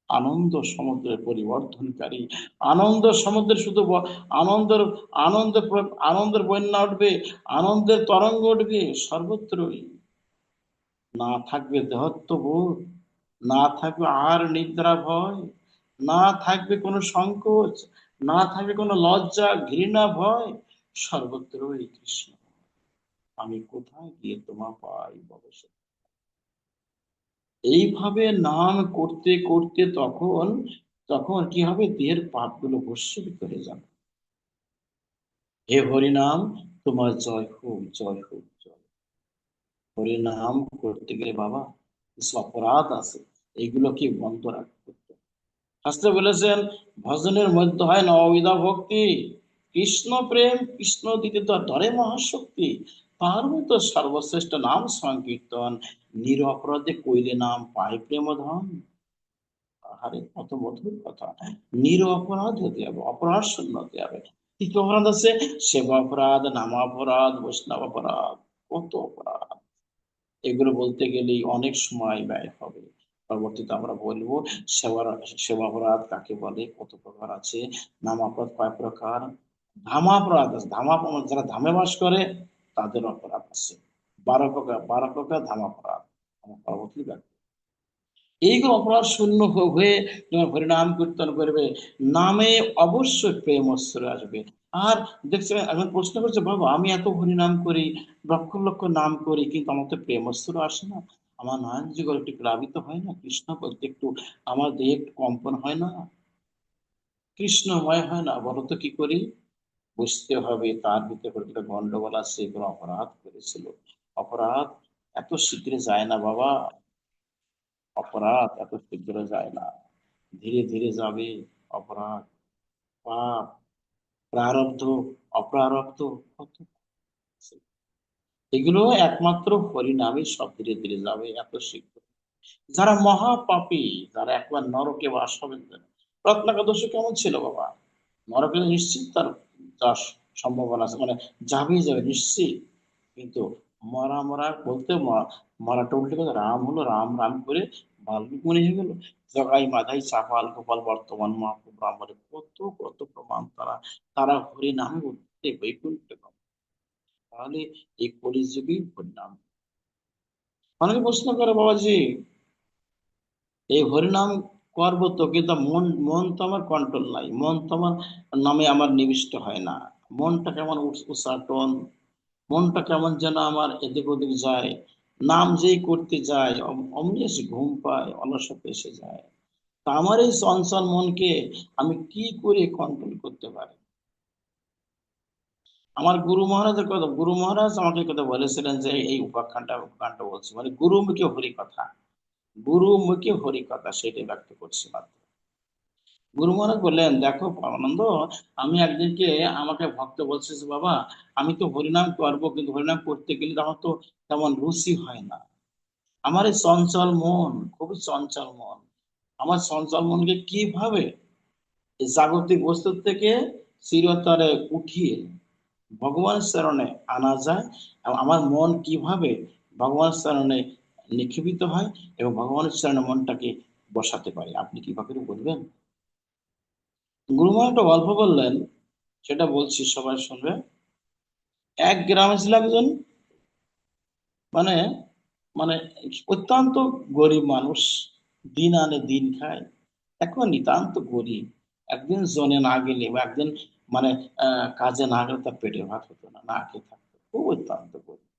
আনন্দ সমুদ্রের পরিবর্ধনকারী, আনন্দ সমুদ্রের শুধু আনন্দের আনন্দের আনন্দের বন্যা উঠবে, আনন্দের তরঙ্গ উঠবে সর্বত্রই। না থাকবে দেহত্ববোধ, না থাকবে আর নিদ্রা ভয়, না থাকবে কোনো সংকোচ, না থাকবে কোনো লজ্জা ঘৃণা ভয়, সর্বত্রই কৃষ্ণ। আমি কোথায় গিয়ে তোমা পাই বলো সে? এইভাবে নাম করতে করতে তখন তখন কি হবে? দেহের পাপগুলো ভস্মীভূত হয়ে যাবে। হে হরি নাম, তোমার জয় হোক, জয় হোক, জয়। হরি নাম করতে গেলে বাবা কিছু অপরাধ আছে, এইগুলোকে বন্ধ রাখতে হবে। শাস্ত্রে বলেছেন, ভজনের মধ্যে হয় নববিধা ভক্তি, কৃষ্ণ প্রেম, কৃষ্ণ দিতে তো ধরে মহাশক্তি। তার মতো সর্বশ্রেষ্ঠ নাম সংকীর্তন, নিরপরাধে কইলে নাম পায় প্রেম ধন। আরে কত মধুর কথা! নিরপরাধ হতে হবে, অপরাধ শূন্য হতে হবে। কি কি অপরাধ আছে? সেবা অপরাধ, নাম অপরাধ, বৈষ্ণব অপরাধ, কত অপরাধ! এগুলো বলতে গেলেই অনেক সময় ব্যয় হবে। পরবর্তীতে আমরা বলবো সেবার, সেবা অপরাধ কাকে বলে, কত প্রকার আছে, নাম অপরাধ কয় প্রকার, ধামাপরাধ আছে, যারা ধামে বাস করে তাদের অপরাধ আছে 12 প্রকার, 12 প্রকার ধামাপরাধ। আমরা পরবর্তী এইগুলো অপরাধ শূন্য হয়ে যখন হরিনাম কীর্তন করবে, নামে অবশ্যই প্রেম ঐশ্বর্য আসবে। আর দেখছে এখন প্রশ্ন করছে, বাবা আমি এত হরিনাম করি, লক্ষ লক্ষ নাম করি, কিন্তু আমার তো প্রেম ঐশ্বর্য আসে না, আমার নয়ন যুগল একটু প্লাবিত হয় না কৃষ্ণ বলতে, একটু আমার দেহে একটু কম্পন হয় না, কৃষ্ণময় হয় না, বলো তো কি করি? বুঝতে হবে তার ভিতরে একটা গন্ডগোল আছে, এগুলো অপরাধ করেছিল। অপরাধ এত শীঘ্র যায় না বাবা, অপরাধ এত শীঘ্র যায় না, ধীরে ধীরে যাবে। অপরাধ, পাপ, প্রারব্ধ, অপ্রারব্ধ, কত আছে। এগুলো একমাত্র হরিনামে সব ধীরে ধীরে যাবে এত শীঘ্র। যারা মহাপাপী, যারা একবার নরকে বাস হবেন, রত্নাকর কেমন ছিল বাবা? নরকে নিশ্চিত তার যার সম্ভাবনা আছে, মানে যাবেই যাবে নিশ্চিত। কিন্তু মরা মরা বলতে মরাটা উল্টে গেল, রাম হলো, রাম রাম করে বাল্মিক মনে হয়ে গেল। জগাই মাধাই চাপাল গোপাল বর্তমান মহাপ্রভু ব্রাহ্মণে কত কত প্রমাণ, তারা তারা হরি নামে উঠতে বৈকুণ্ঠে পাবে। তাহলে এই কলিযুগেই হরিনাম। অনেকে প্রশ্ন করে, বাবাজি এই হরিনাম করবো তো, কিন্তু মন মন তো আমার কন্ট্রোল নাই, মন তো আমার নামে আমার নিবিষ্ট হয় না, মনটা কেমন উচ্চাটন, মনটা কেমন যেন আমার এদিক ওদিক যায়, নাম যেই করতে যায় অমনি এসে ঘুম পায়, অলসতা এসে যায়। তা আমার এই চঞ্চল মনকে আমি কি করে কন্ট্রোল করতে পারি? আমার গুরু মহারাজের কথা, গুরু মহারাজ আমাকে কথা বলেছিলেন যে এই উপাখ্যানটা বলছি, মানে গুরুমুখী হরি কথা, গুরুমুখী হরি কথা সেটাই ব্যক্ত করছি মাত্র। গুরু মহারাজ বললেন, দেখো আনন্দ, আমি একদিনকে আমাকে ভক্ত বলছে যে, বাবা আমি তো হরিনাম করবো, কিন্তু হরিনাম করতে গেলে তো আমার তো তেমন রুচি হয় না। আমার এই চঞ্চল মন, খুবই চঞ্চল মন, আমার চঞ্চল মনকে কিভাবে এই জাগতিক বস্তু থেকে চিরতরে উঠিয়ে ভগবানের চরণে আনা যায়, এবং আমার মন কিভাবে ভগবানের চরণে নিক্ষেপিত হয় এবং ভগবানের চরণে মনটাকে বসাতে পারি, আপনি কিভাবে বলবেন? গুরু মহারাজ একটা গল্প বললেন, সেটা বলছি, সবাই শুনবে। এক গ্রামে ছিল একজন, মানে মানে অত্যন্ত গরিব মানুষ, দিন আনে দিন খায়, এখন নিতান্ত গরিব। একদিন জনে না গেলে বা একদিন মানে কাজে না গেলে তার পেটে ভাত হতো না, না খেয়ে থাকতো, খুব অত্যন্ত গরিব।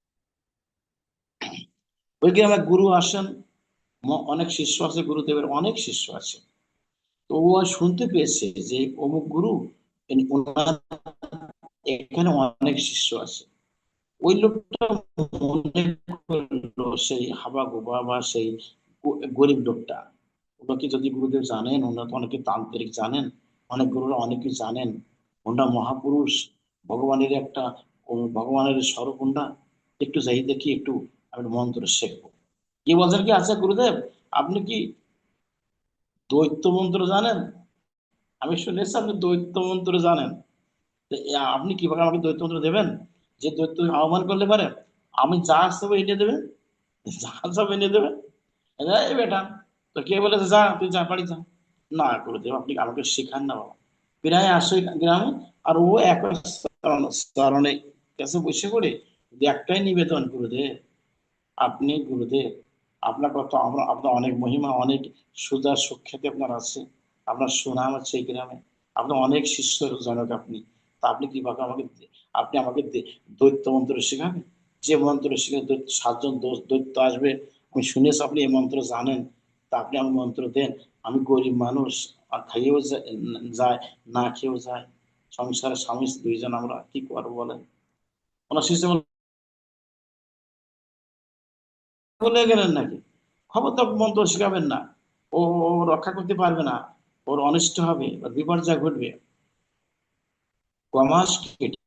ওই গ্রামে গুরু আসেন, অনেক শিষ্য আছে, গুরুদেবের অনেক শিষ্য আছে। তো ও শুনতে পেয়েছে যে অমুক গুরু, ওনার এখানে অনেক শিষ্য আছে। ওই লোকটা মনে করলো সেই হাবা গোবা বা সেই গরিব লোকটা, ওনাকে যদি গুরুদেব জানেন, ওনারা তো অনেকে তান্ত্রিক জানেন, অনেক গুরুরা অনেকে জানেন, ওনারা মহাপুরুষ, ভগবানের একটা ভগবানের স্বরূপটা, একটু যাই দেখি, একটু আমি মন্ত্র শেখবো। কি বলছেন কি, আচ্ছা গুরুদেব, আপনি কি দ্বৈত মন্ত্র জানেন? আমি শুনেছি আপনি দ্বৈত মন্ত্র জানেন। তো আপনি কিভাবে আমাকে দ্বৈত মন্ত্র দেবেন, যে দ্বৈত আহ্বান করলে পারে আমি যা আসতে এনে দেবে, যা সব এনে দেবে? এই বেটা, তো কে বলেছে যা, তুই যা, বাড়ি যা। না গুরুদেব, আপনি আমাকে শেখান না বাবা। প্রায় আসে গ্রামে, আর ও এক কারণে কাছে বসে পড়ে যে একটাই নিবেদন, গুরুদেব আপনি, গুরুদেব আপনার কথা, আমরা আপনার অনেক মহিমা, অনেক সুজা সুখ্যাতি আপনার আছে, আপনার সুনাম আছে এই গ্রামে, আপনার অনেক শিষ্য জনক আপনি। তা আপনি কিভাবে আমাকে, আপনি আমাকে দৈত্য মন্ত্র শেখাবেন? যে মন্ত্র শিখে সাতজন দৈত্য আসবে, আমি শুনেছি আপনি এই মন্ত্র জানেন, তা আপনি আমার মন্ত্র দেন। আমি গরিব মানুষ, আর খাইয়েও যায়, না খেয়েও যায়, সংসারে স্বামী স্ত্রী দুইজন, আমরা কি করবো বলেন? ওনার শিষ্য বলে গেলেন নাকি, খবরদার মন্ত্র শেখাবেন না, ও ও রক্ষা করতে পারবে না, ওর অনিষ্ট হবে, ওর বিপর্যয় ঘটবে। কমাস কেটে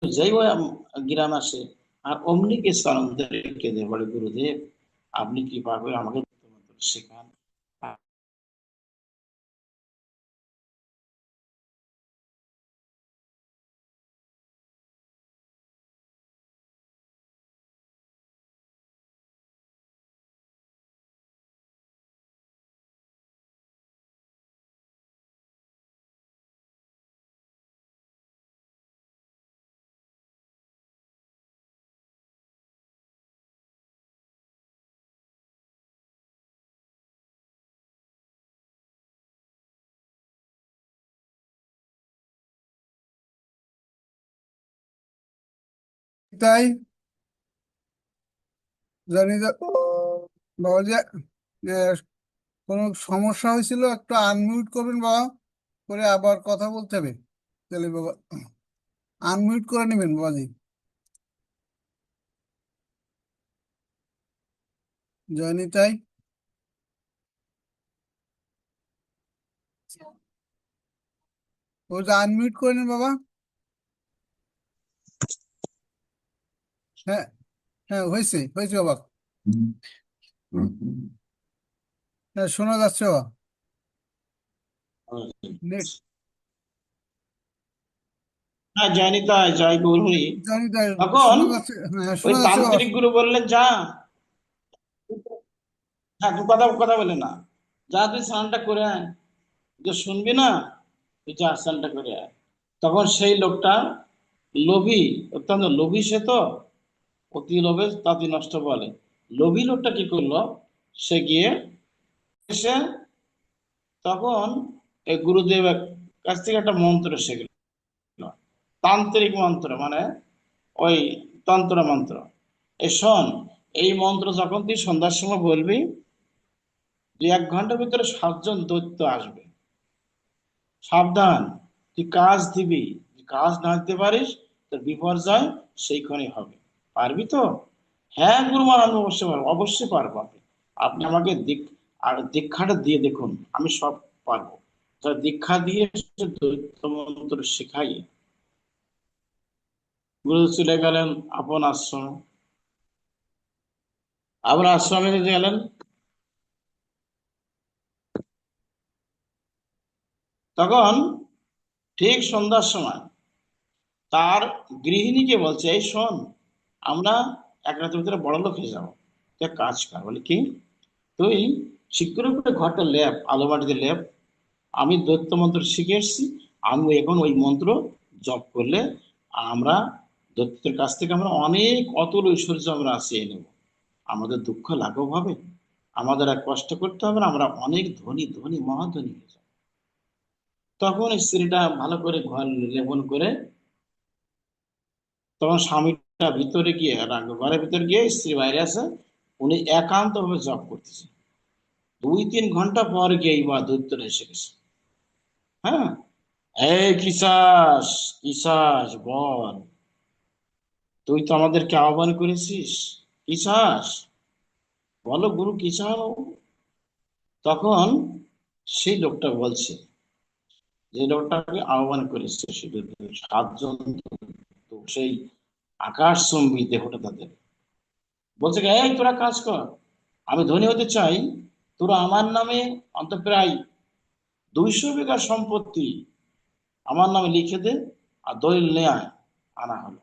যাই ওই গ্রাম আসে, আর অমনি কে সানন্দে কেঁদে পড়ে, গুরুদেব আপনি কৃপা করে আমাকে মন্ত্র শেখান। তাই জানি যে বাবা যে কোনো সমস্যা হয়েছিল, একটু আনমিউট করবেন বাবা, করে আবার কথা বলতে হবে। তাহলে বাবা আনমিউট করে নেবেন বাবাজি। জয়নি তাই, ও যে আনমিউট করে নেন বাবা। হ্যাঁ, হ্যাঁ, হয়েছে হয়েছে বাবা। হ্যাঁ, শোনা যাচ্ছে বাবা। নেট, হ্যাঁ জানি, তাই জয় গৌরী। জানি তাই, তখন শোনা যাচ্ছে, হ্যাঁ ওই শোনা যাচ্ছে বাবা। তান্ত্রিক গুরু বললেন, যা, হ্যাঁ তুই কথা কথা বলে না, যা তুই স্নানটা করে আয়, যে শুনবি না, তুই যা স্নানটা করে আয়। তখন সেই লোকটা লোভী, অত্যন্ত লোভী, সে তো অতি লোভে তাঁতি নষ্ট বলে। লোভী লোকটা কি করলো, সে গিয়ে এসে তখন এই গুরুদেবের কাছ থেকে একটা মন্ত্র শিখল, তান্ত্রিক মন্ত্র, মানে ওই তন্ত্র মন্ত্র। এই শোন, এই মন্ত্র যখন তুই সন্ধ্যার সময় বলবি, 2-1 ঘন্টার ভিতরে 7জন দৈত্য আসবে, সাবধান, তুই কাজ দিবি, তুই কাজ না দিতে পারিস, তোর বিপর্যয় সেইখানে হবে। পারবি তো? হ্যাঁ গুরুমান, আমি অবশ্যই পারবো, অবশ্যই পারবো। আপনি আপনি আমাকে দিক আর দীক্ষাটা দিয়ে দেখুন, আমি সব পারবো। তার দীক্ষা দিয়ে সে দ্বৈত মন্ত্র শেখাই, গুরু চলে গেলেন আপন আশ্রমে। আপন আশ্রমে গেলেন, তখন ঠিক সন্ধ্যার সময় তার গৃহিণীকে বলছে, এই শোন, আমরা এক রাতের ভিতরে বড় লোক হয়ে যাবো, তুই এক কাজ কর। বলে কি? তুই শীঘ্র করে ঘরটা লেপ, আলো মাটিতে লেপ, আমি দৈত্য মন্ত্র শিখে এসেছি, আমি এখন ওই মন্ত্র জপ করলে আমরা দৈত্যের কাছ থেকে আমরা অনেক অতুল ঐশ্বর্য আমরা আসিয়ে নেব, আমাদের দুঃখ লাঘব হবে, আমাদের আর কষ্ট করতে হবে না, আমরা অনেক ধনী ধনী মহাধনী হয়ে যাব। তখন স্ত্রীটা ভালো করে ঘর লেপন করে, তখন স্বামীটা ভিতরে গিয়ে, ঘরের ভিতরে গিয়ে, স্ত্রী বাইরে আছে, উনি একান্ত ভাবে জব করতেছে। 2-3 ঘন্টা পর গিয়ে বা দৈত্যটা এসে গেছে। হ্যাঁ, এই কিসাস, কিসাস বল, তুই তো আমাদেরকে আহ্বান করেছিস, কিসাস, বলো গুরু কি চাও। তখন সেই লোকটা বলছে, যে লোকটাকে আহ্বান করেছে সেটা 7 জন, তো সেই আকাশচুম্বী দেহটা তাদের, বলছে কি, এই তোরা কাজ কর, আমি ধনী হতে চাই, তোরা আমার নামে অন্তত প্রায় 200 বিঘা সম্পত্তি আমার নামে লিখে দে, আর দলিল নিয়ে আয়। আনা হলো,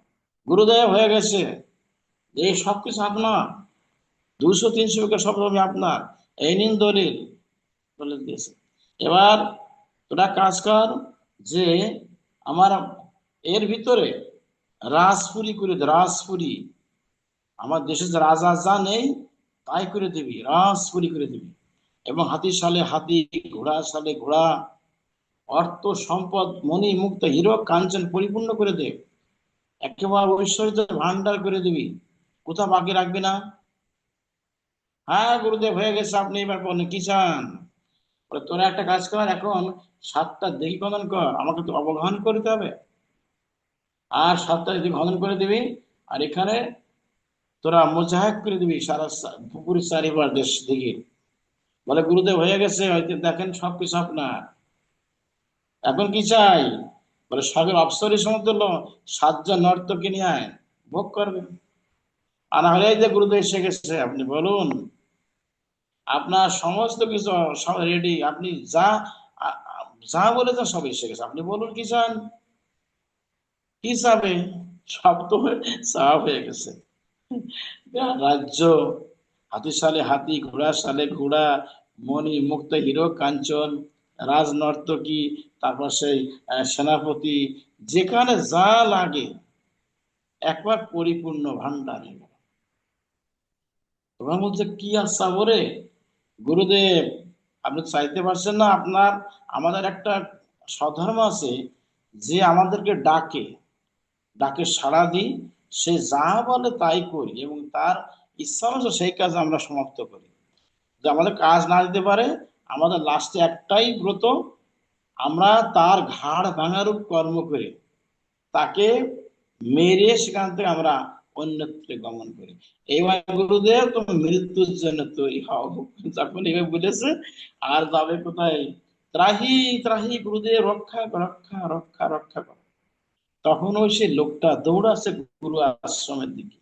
গুরুদেব হয়ে গেছে, এই সবকিছু আপনার, 200-300 বিঘা সব জমি আপনার, এই নিন দলিল। বলে দিয়েছে। এবার তোরা কাজ কর, যে আমার এর ভিতরে রাজপুরি করে দে, রাজপুরি, আমার দেশে যে রাজা যা নেই তাই করে দিবি, রাজপুরি করে দিবি, এবং হাতির সালে হাতি, ঘোড়া সালে ঘোড়া, অর্থ সম্পদ মণি মুক্ত হীরক কাঞ্চন পরিপূর্ণ করে দে, একেবারে ঐশ্বর্য ভান্ডার করে দিবি, কোথাও বাকি রাখবি না। হ্যাঁ গুরুদেব হয়ে গেছে, আপনি এবার বলেন কি চান। বলে, তোরা একটা কাজ কর, এখন 7টা দিক খনন কর, আমাকে তো অবগাহন করতে হবে, আর 7টা দিক খনন করে দিবি, আর এখানে তোরা মোজাহেদ করে দিবি সারা পুকুর চারিবার দেশ দিকে। বলে গুরুদেব হয়ে গেছে, হয়তো দেখেন সবকিছু আপনার, এখন কি চাই। বলে সবের অপসরি সমতুল্য 7 জন নর্তকী নিয়ে আয়, ভোগ করবে। আর না হলে এই যে গুরুদেব এসে গেছে, আপনি বলুন, আপনার সমস্ত কিছু সব রেডি, আপনি যা যা বলে যা সব এসে গেছে, আপনি বলুন কি চান। কি চাবে, সব তো চাওয়া হয়ে গেছে। রাজ্য, হাতির সালে হাতি, ঘোড়ার সালে ঘোড়া, মণি মুক্ত হীরক কাঞ্চন, রাজনর্তকী, তারপর সেই সেনাপতি, যেখানে যা লাগে একবার পরিপূর্ণ ভান্ডার। তোমার বলছে কি আশা বলে, গুরুদেব আপনি চাইতে পারছেন না, আপনার আমাদের একটা স্বধর্ম আছে, যে আমাদেরকে ডাকে, ডাকে সাড়া দিই, সে যা বলে তাই করি, এবং তার ইচ্ছা অনুযায়ী সেই কাজ আমরা সমাপ্ত করি। যে আমাদের কাজ না দিতে পারে, আমাদের লাস্টে একটাই ব্রত, আমরা তার ঘাড় ভাঙারূপ কর্ম করে তাকে মেরে সেখান থেকে আমরা অন্যত্রে গমন করি। এইবার গুরুদেব তুমি মৃত্যুর জন্য তৈরি হও, যখন এভাবে বলেছে, আর যাবে কোথায়, ত্রাহি ত্রাহি গুরুদেব, রক্ষা রক্ষা রক্ষা রক্ষা কর। তখন ওই সে লোকটা দৌড়াচ্ছে গুরু আশ্রমের দিকে,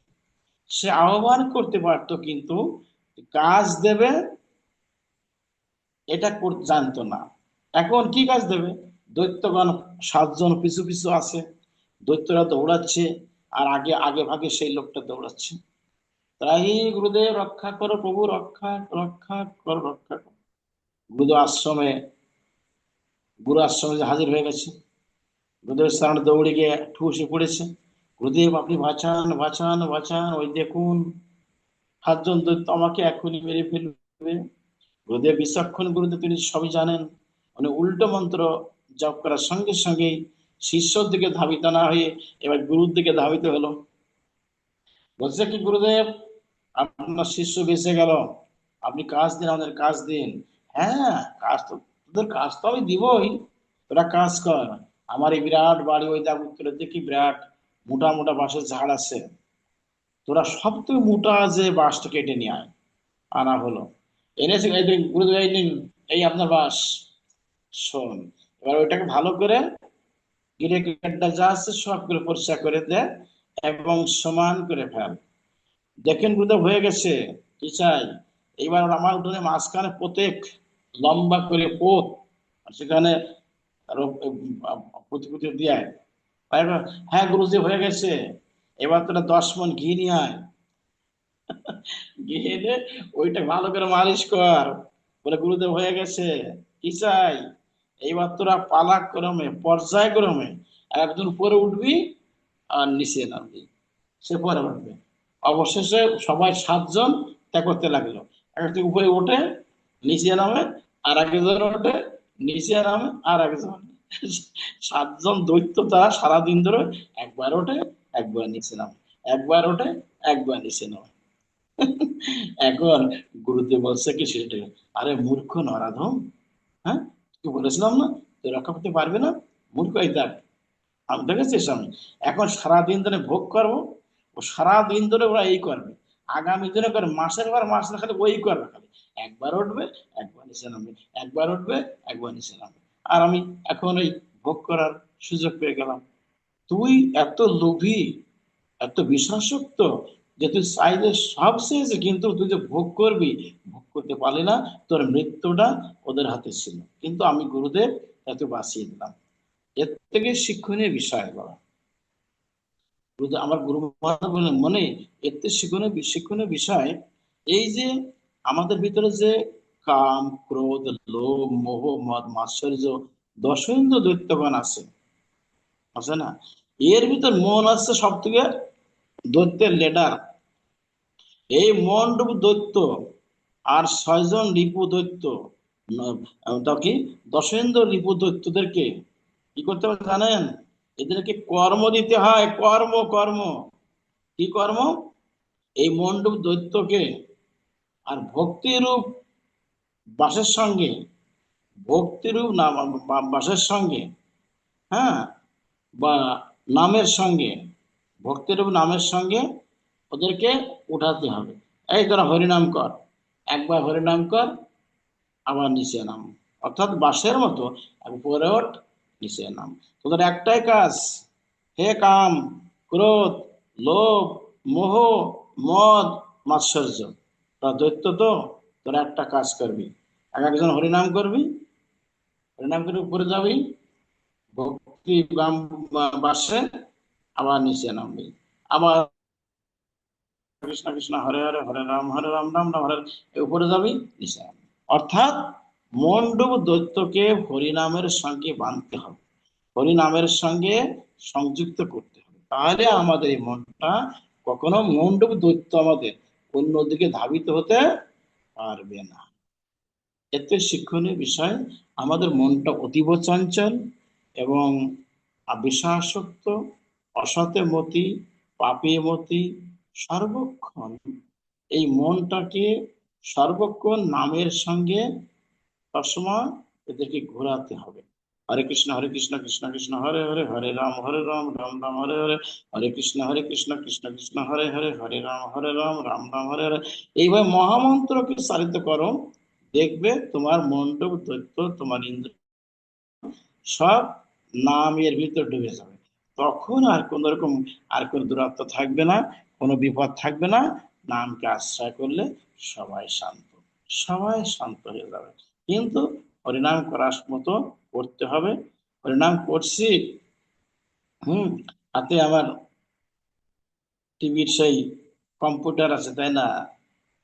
সে আহ্বান করতে পারতো, কিন্তু কাজ দেবে এটা করতে জানতো না। এখন কি কাজ দেবে, দৈত্যগণ 7 জন পিছু পিছু আছে, দৈত্যরা দৌড়াচ্ছে, আর আগে আগে ভাগে সেই লোকটা দৌড়াচ্ছে, তাই গুরুদেব রক্ষা করো, প্রভু রক্ষা রক্ষা করো, রক্ষা করো। গুরুদেব আশ্রমে, গুরু আশ্রমে যে হাজির হয়ে গেছে, গুরুদেবের সামনে দৌড়ে গিয়ে ঠুসে পড়েছে, গুরুদেব আপনি বাঁচান বাঁচান বাঁচান, ওই দেখুন 7 জন দৈত্য আমাকে এখনই মেরে ফেলবে। গুরুদেব বিচক্ষণ, গুরুদেব তিনি সবই জানেন, মানে উল্টো মন্ত্র জপ করার সঙ্গে সঙ্গেই শিষ্যর দিকে ধাবিত না হয়ে এবার গুরুর দিকে ধাবিত হলো। বলছে কি, গুরুদেব আপনার শিষ্য বেঁচে গেল, আপনি কাজ দিন, আমাদের কাজ দিন। হ্যাঁ, কাজ তো, তোদের কাজ তো আমি দিবই, তোরা কাজ কর। আমার এই বিরাট বাড়ি, ওই দেখ উত্তরের দিকে বিরাট মোটা মোটা বাঁশের ঝাড় আছে, তোরা সব থেকে মোটা যে বাঁশটা কেটে নিয়ে আয়। আনা হলো, এনেছে, এই যে গুরুদেব এই নিন, এই আপনার বাস, শোন। এবার ওইটাকে ভালো করে গিরে কেটটা যা আছে সবগুলো পরিষ্কার করে দেয় এবং সমান করে ফেল। দেখেন গুরুদেব হয়ে গেছে, কি চাই? এইবার আমার উঠোনে মাঝখানে প্রত্যেক লম্বা করে পোত, আর সেখানে আরো পুঁতি পুঁতি দিয়ে হ্যাঁ গুরুজি হয়ে গেছে, এবার তোরা 10 মণ ঘি নিয়ে আয়। গিয়ে এনে ওইটা ভালো করে মালিশ কর। বলে গুরুদেব হয়ে গেছে, কি চাই? এইবার তোরা পালাক্রমে পর্যায়ক্রমে একজন উপরে উঠবি আর নিচে নামবি, সে পরে উঠবে। অবশেষে সবাই 7 জন তা করতে লাগলো। একজন উপরে ওঠে, নিচে নামে, আর একজন ওঠে, নিচে নামে, আর একজন। 7 জন দৈত্য তারা সারাদিন ধরে একবার ওঠে, একবার নিচে নামে, একবার ওঠে, একবার নিচে নামে। এখন গুরুদেব বলছে কি সেটা, আরে মূর্খ নরাধম, হ্যাঁ কি বলেছিলাম না, তুই রক্ষা করতে পারবে না, মূর্খ এই দেখ। আমি দেখেছিস আমি এখন সারাদিন ধরে ভোগ করবো, ও সারাদিন ধরে ওরা এই করবে, আগামী দিনে করে মাসের পর মাস না খালি ওই করবে, খালি একবার উঠবে, একবার নিচে নামবে, একবার উঠবে, একবার নিচে নামবে। আর আমি এখন ওই ভোগ করার সুযোগ পেয়ে গেলাম। তুই এত লোভী, এত বিশ্বাসক্ত, যে তুই চাইলে সব চেয়েছে, কিন্তু তুই যে ভোগ করবি, ভোগ করতে পারলি না, তোর মৃত্যুটা ওদের হাতে ছিল, কিন্তু আমি গুরুদেব এত বাঁচিয়ে দিলাম। এর থেকে শিক্ষণীয় বিষয় বলা, আমার গুরু মহারাজ বললেন, মনে এর থেকে শিক্ষণীয় শিক্ষণীয় বিষয় এই যে আমাদের ভিতরে যে কাম, ক্রোধ, লোভ, মোহ, মদ, মাৎসর্য, দশেন্দ্র দৈত্যগণ আছে, আছে না? এর ভিতর মন আছে সব থেকে দৈত্যের লিডার। এই মন্ডপ দৈত্য আর 6 জন রিপু দৈত্য, তা কি দশেন্দ্র রিপু দৈত্যদেরকে কি করতে হবে জানেন? এদেরকে কর্ম দিতে হয়, কর্ম কর্ম। কি কর্ম? এই মন্ডপ দৈত্যকে আর ভক্তিরূপ বাসের সঙ্গে, ভক্তিরূপ বাসের সঙ্গে, হ্যাঁ, বা নামের সঙ্গে, ভক্তিরূপ নামের সঙ্গে ওদেরকে উঠাতে হবে। এই তোরা হরিনাম কর, একবার হরিনাম কর, আবার নিচে নাম, অর্থাৎ বাঁশের মতো উপরে ওঠ, নিচে নাম। তোদের একটাই কাজ, হে কাম, ক্রোধ, লোভ, মোহ, মদ, মাৎসর্য, তোরা দৈত্য তো, তোরা একটা কাজ করবি, এক একজন হরিনাম করবি, হরিনাম করে উপরে যাবি, ভক্তি বাসে, আবার নিচে নামবি, আবার কৃষ্ণ কৃষ্ণ হরে হরে, হরে রাম রাম রাম হরে, উপরে যাবি, নিচে নামবি। অর্থাৎ মন্ডপ দৈত্যকে হরিনামের সঙ্গে বাঁধতে হবে, হরিনামের সঙ্গে সংযুক্ত করতে হবে, তাহলে আমাদের এই মনটা কখনো মন্ডপ দৈত্য আমাদের অন্যদিকে ধাবিত হতে পারবে না। এতে শিক্ষণীয় বিষয়, আমাদের মনটা অতীব চঞ্চল এবং বিশ্বাসক্ত, অসতে মতি, পাপে মতি, সর্বক্ষণ এই মনটাকে সর্বক্ষণ নামের সঙ্গে সবসময় এদেরকে ঘোরাতে হবে। হরে কৃষ্ণ কৃষ্ণ কৃষ্ণ হরে হরে, হরে রাম রাম রাম হরে হরে, হরে কৃষ্ণ কৃষ্ণ কৃষ্ণ হরে হরে, হরে রাম রাম রাম হরে হরে। এইভাবে মহামন্ত্রকে চালিত করো, দেখবে তোমার মন্ডপ দৈত্য, তোমার ইন্দ্র সব নামের ভিতর ডুবে যাবে। তখন আর কোন রকম, আর কোন দূরত্ব থাকবে না, কোনো বিপদ থাকবে না। নামকে আশ্রয় করলে সবাই শান্ত, সবাই শান্ত হয়ে যাবে। কিন্তু হরিনাম করার মতো করতে হবে। হরিনাম করছি, হাতে আমার টিভির সেই কম্পিউটার আছে, তাই না?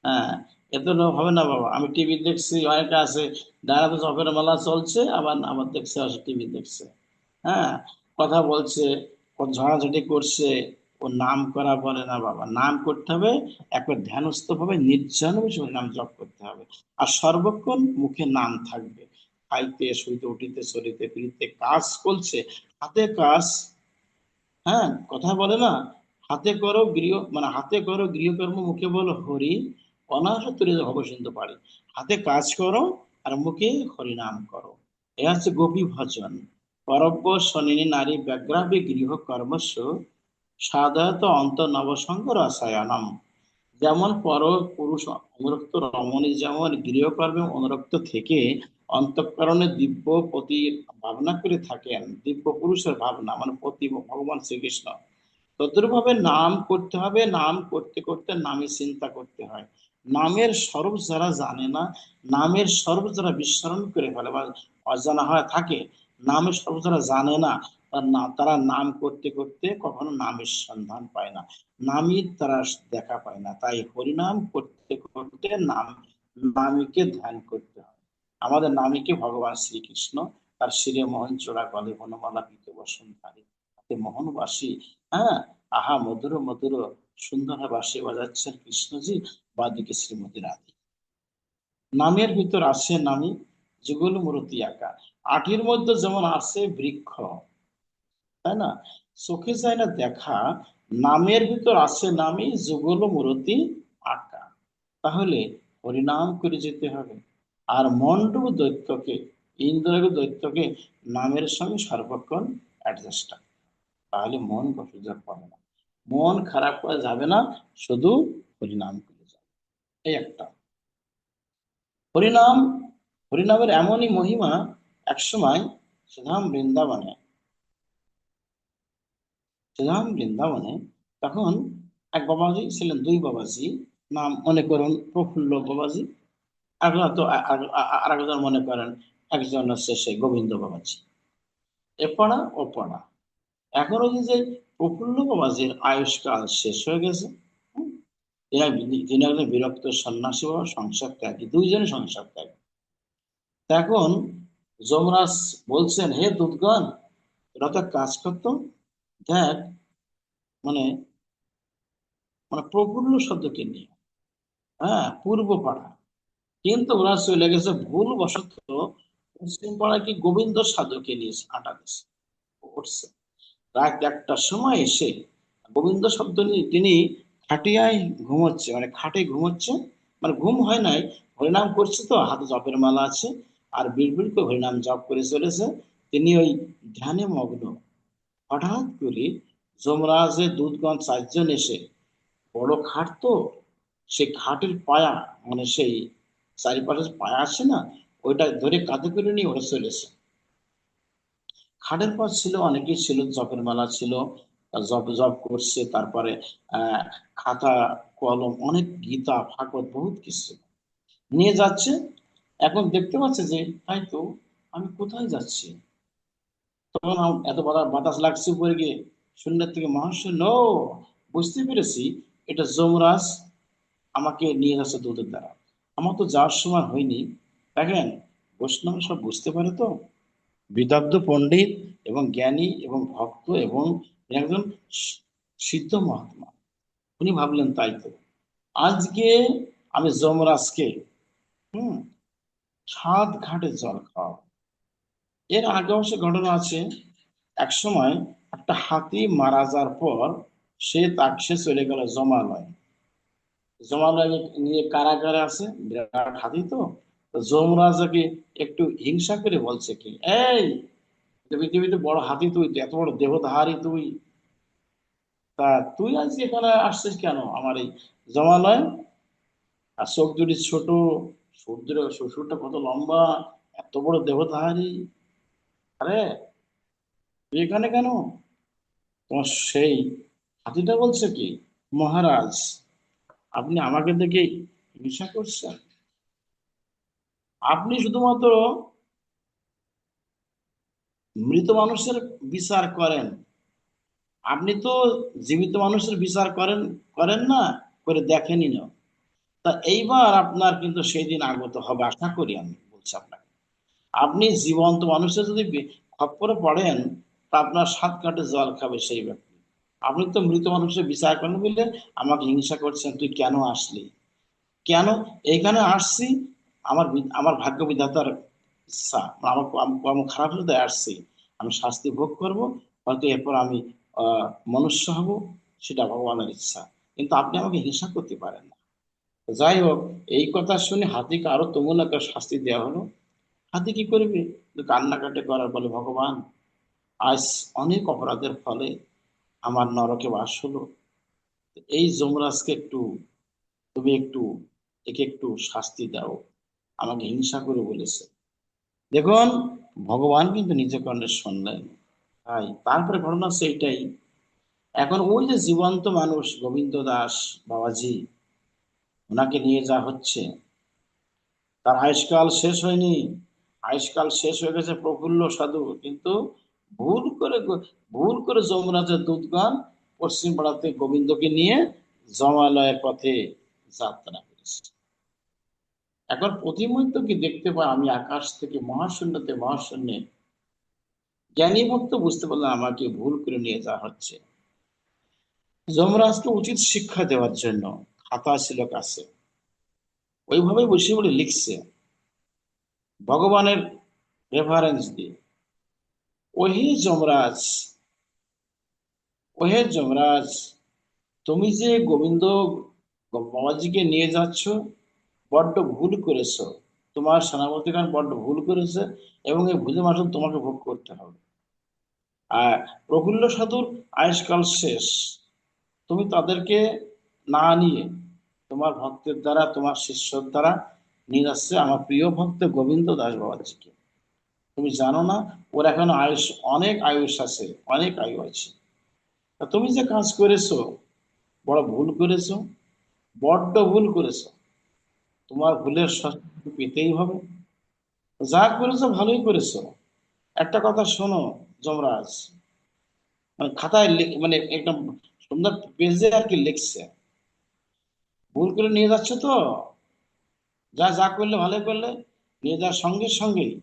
হ্যাঁ, এত লোক হবে না বাবা। আমি টিভি দেখছি, অনেকে আছে দাঁড়াতে চপের মেলা চলছে, আবার আমার দেখছে আসে টিভি দেখছে, হ্যাঁ, কথা বলছে, ও ঝড়াঝড়ি করছে, ও নাম করা বলে না বাবা। নাম করতে হবে একবার ধ্যানস্থ ভাবে, নির্জন বিষয় নাম জপ করতে হবে। আর সর্বক্ষণ মুখে নাম থাকবে, খাইতে শুইতে উঠিতে চলিতে ফিরিতে, কাজ করছে, হাতে কাজ, হ্যাঁ, কথা বলে না, হাতে করো গৃহ, মানে হাতে করো গৃহকর্ম, মুখে বলো হরি, অনায়াসে তুলে হবে সিন্ধু পারি। হাতে কাজ করো আর মুখে হরি নাম করো। এ হচ্ছে গোপী ভজন। পরব্য শনিনী নারী ব্যাগ্রাবে গৃহ কর্মস্য, সাধারণত অন্ত নবসঙ্গ রসায়নম। যেমন পর পুরুষ অনুরক্ত রমণী যেমন গৃহকর্মে অনুরক্ত থেকে অন্তঃকরণে দিব্য পতি ভাবনা করে থাকেন, দিব্য পুরুষের ভাবনা মানে পতি ভগবান শ্রীকৃষ্ণ, তদ্রুপভাবে নাম করতে হবে। নাম করতে করতে নামে চিন্তা করতে হয়। নামের স্বরূপ যারা জানে না, নামের স্বরূপ যারা বিস্মরণ করে ফেলে বা অজানা হয়ে থাকে, নামের স্বরূপ যারা জানে না, তারা নাম করতে করতে কখনো নামের সন্ধান পায় না, নামই তারা দেখা পায় না। তাই হরিনাম করতে করতে নামীকে ধ্যান করতে হয়। আমাদের নামীকে ভগবান শ্রীকৃষ্ণ, তার শিরে মোহন চূড়া গলে বনমালা পিতে বসনধারী মোহনবাসী। হ্যাঁ, আহা মধুর মধুর সুন্দর বাঁশি বাজাচ্ছেন কৃষ্ণজি, বাদিকে শ্রীমতী রাধে। নামের ভিতর আছে নামী, যুগল মূর্তি আঁকা। আটির মধ্যে যেমন আছে বৃক্ষ, তাই না, চোখে যায় না দেখা, নামের ভিতর আছে নামী, যুগল মূর্তি আঁকা। তাহলে হরিনাম করে যেতে হবে। আর মন্ডু দৈত্যকে, ইন্দ্রাণী দৈত্যকে নামের সঙ্গে সর্বক্ষণ অ্যাডজাস্ট, তাহলে মন কষ্টজনক পাবে না, মন খারাপ করা যাবে না, শুধু হরিনাম করে যাবে। এই একটা হরিনাম, হরিনামের এমনই মহিমা। একসময় শ্রীধাম বৃন্দাবনে, শ্রীধাম বৃন্দাবনে তখন এক বাবাজি ছিলেন, দুই বাবাজি, নাম মনে করুন প্রফুল্ল বাবাজি, একজন তো আর একজন মনে করেন, একজন হচ্ছে সে গোবিন্দ বাবাজি। এপাড়া ওপাড়া। এখন ওই যে প্রফুল্ল বাবাজির আয়ুষ্কাল শেষ হয়ে গেছে। হুম, তিনি একজন বিরক্ত সন্ন্যাসী বাবা, সংসার ত্যাগী, দুইজনই সংসার ত্যাগী। এখন যমরাজ বলছেন, হে দুধগণ, তোরা তো কাজ করতো, দেখ, মানে মানে প্রফুল্ল শব্দকে নিয়ে, হ্যাঁ, পূর্ব পাড়া, কিন্তু ওরা চলে গেছে ভুল বশত পশ্চিম পাড়া কি গোবিন্দ সাধুকে নিয়ে আটা দিচ্ছে, উঠছে। রাত একটার সময় এসে গোবিন্দ শব্দ নিয়ে তিনি খাটিয়ায় ঘুমোচ্ছে, মানে খাটে ঘুমোচ্ছে, মানে ঘুম হয় নাই, হরিনাম করছে তো, হাতে জপের মালা আছে, আর বিড়বিড় করে হরিনাম জপ করে চলেছে। তিনি ওই ধ্যানে মগ্ন। হঠাৎ করে যমরাজের দুধগণ চারজন এসে, বড় খাট তো, সেই খাটের পায়া, মানে সেই চারিপাশে পায়া আছে না, ওইটা ধরে কাঁধে করে নিয়ে ওরা চলেছে। খাটের পর ছিল, অনেকেই ছিল, জপের মালা ছিল, জপ জপ করছে, তারপরে আহ খাতা কলম, অনেক গীতা ভাগবত বহুত কিছু নিয়ে যাচ্ছে। এখন দেখতে পাচ্ছে যে, তাই তো, আমি কোথায় যাচ্ছি? তখন এত বাতাস লাগছে উপরে গিয়ে, শূন্যের থেকে মহাশয় নো, বুঝতে পেরেছি, এটা যমরাজ আমাকে নিয়ে যাচ্ছে দুধের দ্বারা। আমার তো যাওয়ার সময় হয়নি। দেখেন, বৈষ্ণব সব বুঝতে পারে তো, বিদগ্ধ পণ্ডিত এবং জ্ঞানী এবং ভক্ত এবং একজন সিদ্ধ মহাত্মা। উনি ভাবলেন, তাই তো, আজকে আমি যমরাজকে, হুম, 7 ঘাটে জল খাওয়াবো। এর আগে অবশ্য ঘটনা আছে, এক সময় একটা হাতি মারা যাওয়ার পর সে চলে গেল জমালয়। জমালয় নিয়ে কারাগারে আছে, বিরাট হাতি তো। তো যমরাজাকে একটু হিংসা করে বলছে কি, এই, পৃথিবীতে বড় হাতি তুই, এত বড় দেহধারী তুই, তা তুই আজ এখানে আসছিস কেন আমার এই জমালয়? আর চোখ দুটি ছোট, সূর্যের শ্বশুরটা কত লম্বা, এত বড় দেহধারী, আরে তুই এখানে কেন? তোমার সেই হাতিটা বলছে কি, মহারাজ, আপনি আমাকে দেখে হিংসা করছেন? আপনি শুধুমাত্র মৃত মানুষের বিচার করেন, আপনি তো জীবিত মানুষের বিচার করেন, করেন না, করে দেখেনি না। তা এইবার আপনার কিন্তু সেই দিন আগত হবে, আশা করি, আমি বলছি আপনাকে। আপনি জীবন্ত মানুষের যদি খপ্পরে পড়েন, তা আপনার 7 ঘাটে জল খাবে সেই ব্যক্তি। আপনি তো মৃত মানুষের বিচার করেন বলে আমাকে হিংসা করছেন, তুই কেন আসলি? কেন এইখানে আসছি? আমার ভাগ্য বিধাতার ইচ্ছা, আমার কর্ম খারাপ হতে আসছি, আমি শাস্তি ভোগ করব, হয়তো এরপর আমি মনুষ্য হব, সেটা ভগবানের ইচ্ছা। কিন্তু আপনি আমাকে হিংসা করতে পারেন না। যাই হোক, এই কথা শুনে হাতিকে আরো তুমুল একটা শাস্তি দেওয়া হলো। হাতি কি করবে, তো কান্নাকাটি করার, বলে, ভগবান, আজ অনেক অপরাধের ফলে আমার নরকে বাস হলো, এই যমরাজকে একটু তুমি একটু একে একটু শাস্তি দাও, আমাকে হিংসা করে বলেছে। দেখুন, ভগবান কিন্তু নিজে কর্ণে শুনলেন। তাই তারপরে ঘটনা হচ্ছে এইটাই। এখন ওই যে জীবন্ত মানুষ গোবিন্দ দাস বাবাজি, ওনাকে নিয়ে যা হচ্ছে, তার আয়ুষ্কাল শেষ হয়নি। আয়ুষ্কাল শেষ হয়ে গেছে প্রফুল্ল সাধু, কিন্তু ভুল করে যমরাজের দূতগণ পশ্চিম পাড়াতে গোবিন্দকে নিয়ে জমালয়ের পথে যাত্রা করেছে। এখন প্রতিমুহূর্ত কি দেখতে পাই আমি আকাশ থেকে মহাশূন্যে জ্ঞানী ভক্ত বুঝতে পারলাম আমাকে ভুল করে নিয়ে যাওয়া হচ্ছে। যমরাজকে উচিত শিক্ষা দেওয়ার জন্য খাতা ছিল কাছে, ওইভাবে বসে বলে লিখছে ভগবানের রেফারেন্স দিয়ে, ওহে যমরাজ, ওহে যমরাজ, তুমি যে গোবিন্দ বাবাজিকে নিয়ে যাচ্ছ, বড্ড ভুল করেছো। তোমার সেনাপতিগণ বড্ড ভুল করেছে, এবং এই ভুলের মাসুল তোমাকে ভোগ করতে হবে। আর প্রফুল্ল সাধুর আয়ুষ্কাল শেষ, তুমি তাদেরকে না নিয়ে তোমার ভক্তের দ্বারা, তোমার শিষ্যর দ্বারা নিয়ে যাচ্ছে আমার প্রিয় ভক্ত গোবিন্দ দাস বাবাজিকে। তুমি জানো না, ওর এখন আয়ুষ, অনেক আয়ুষ আছে, অনেক আয়ু আছে। তা তুমি যে কাজ করেছো, বড় ভুল করেছো, বড্ড ভুল করেছো। তোমার ভুলের শাস্তি পেতেই হবে। যা করেছো ভালোই করেছো। একটা কথা শোনো যমরাজ, মানে খাতায় মানে একদম সুন্দর পেজে আর কি লিখছে, ভুল করে নিয়ে যাচ্ছ তো, যা যা করলে ভালোই করলে, নিয়ে যাওয়ার সঙ্গে সঙ্গেই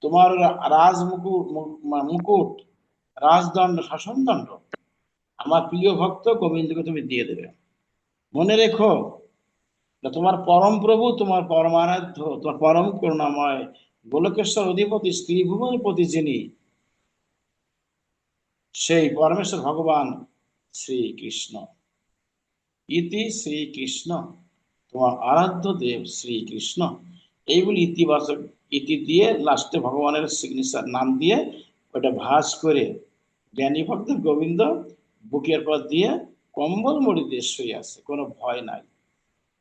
তোমার রাজ মুকুট, রাজদণ্ড, শাসনদণ্ড আমার প্রিয় ভক্ত গোবিন্দকে তুমি দিয়ে দেবে। মনে রেখো, তোমার পরম প্রভু, তোমার পরমারাধ্য, তোমার পরম করুণাময় গোলকেশ্বর অধিপতি স্ত্রী ভুবনপতি যিনি, সেই পরমেশ্বর ভগবান শ্রীকৃষ্ণ, ইতি শ্রীকৃষ্ণ, তোমার আরাধ্য দেব শ্রীকৃষ্ণ। এইগুলি ইতিবাচক, ইতি দিয়ে লাস্টে ভগবানের সিগনেচার নাম দিয়ে ওটা ভাঁজ করে জ্ঞানী ভক্ত গোবিন্দ বুকের পর দিয়ে কম্বল মুড়ি দিয়ে শুয়ে আছে, কোনো ভয় নাই।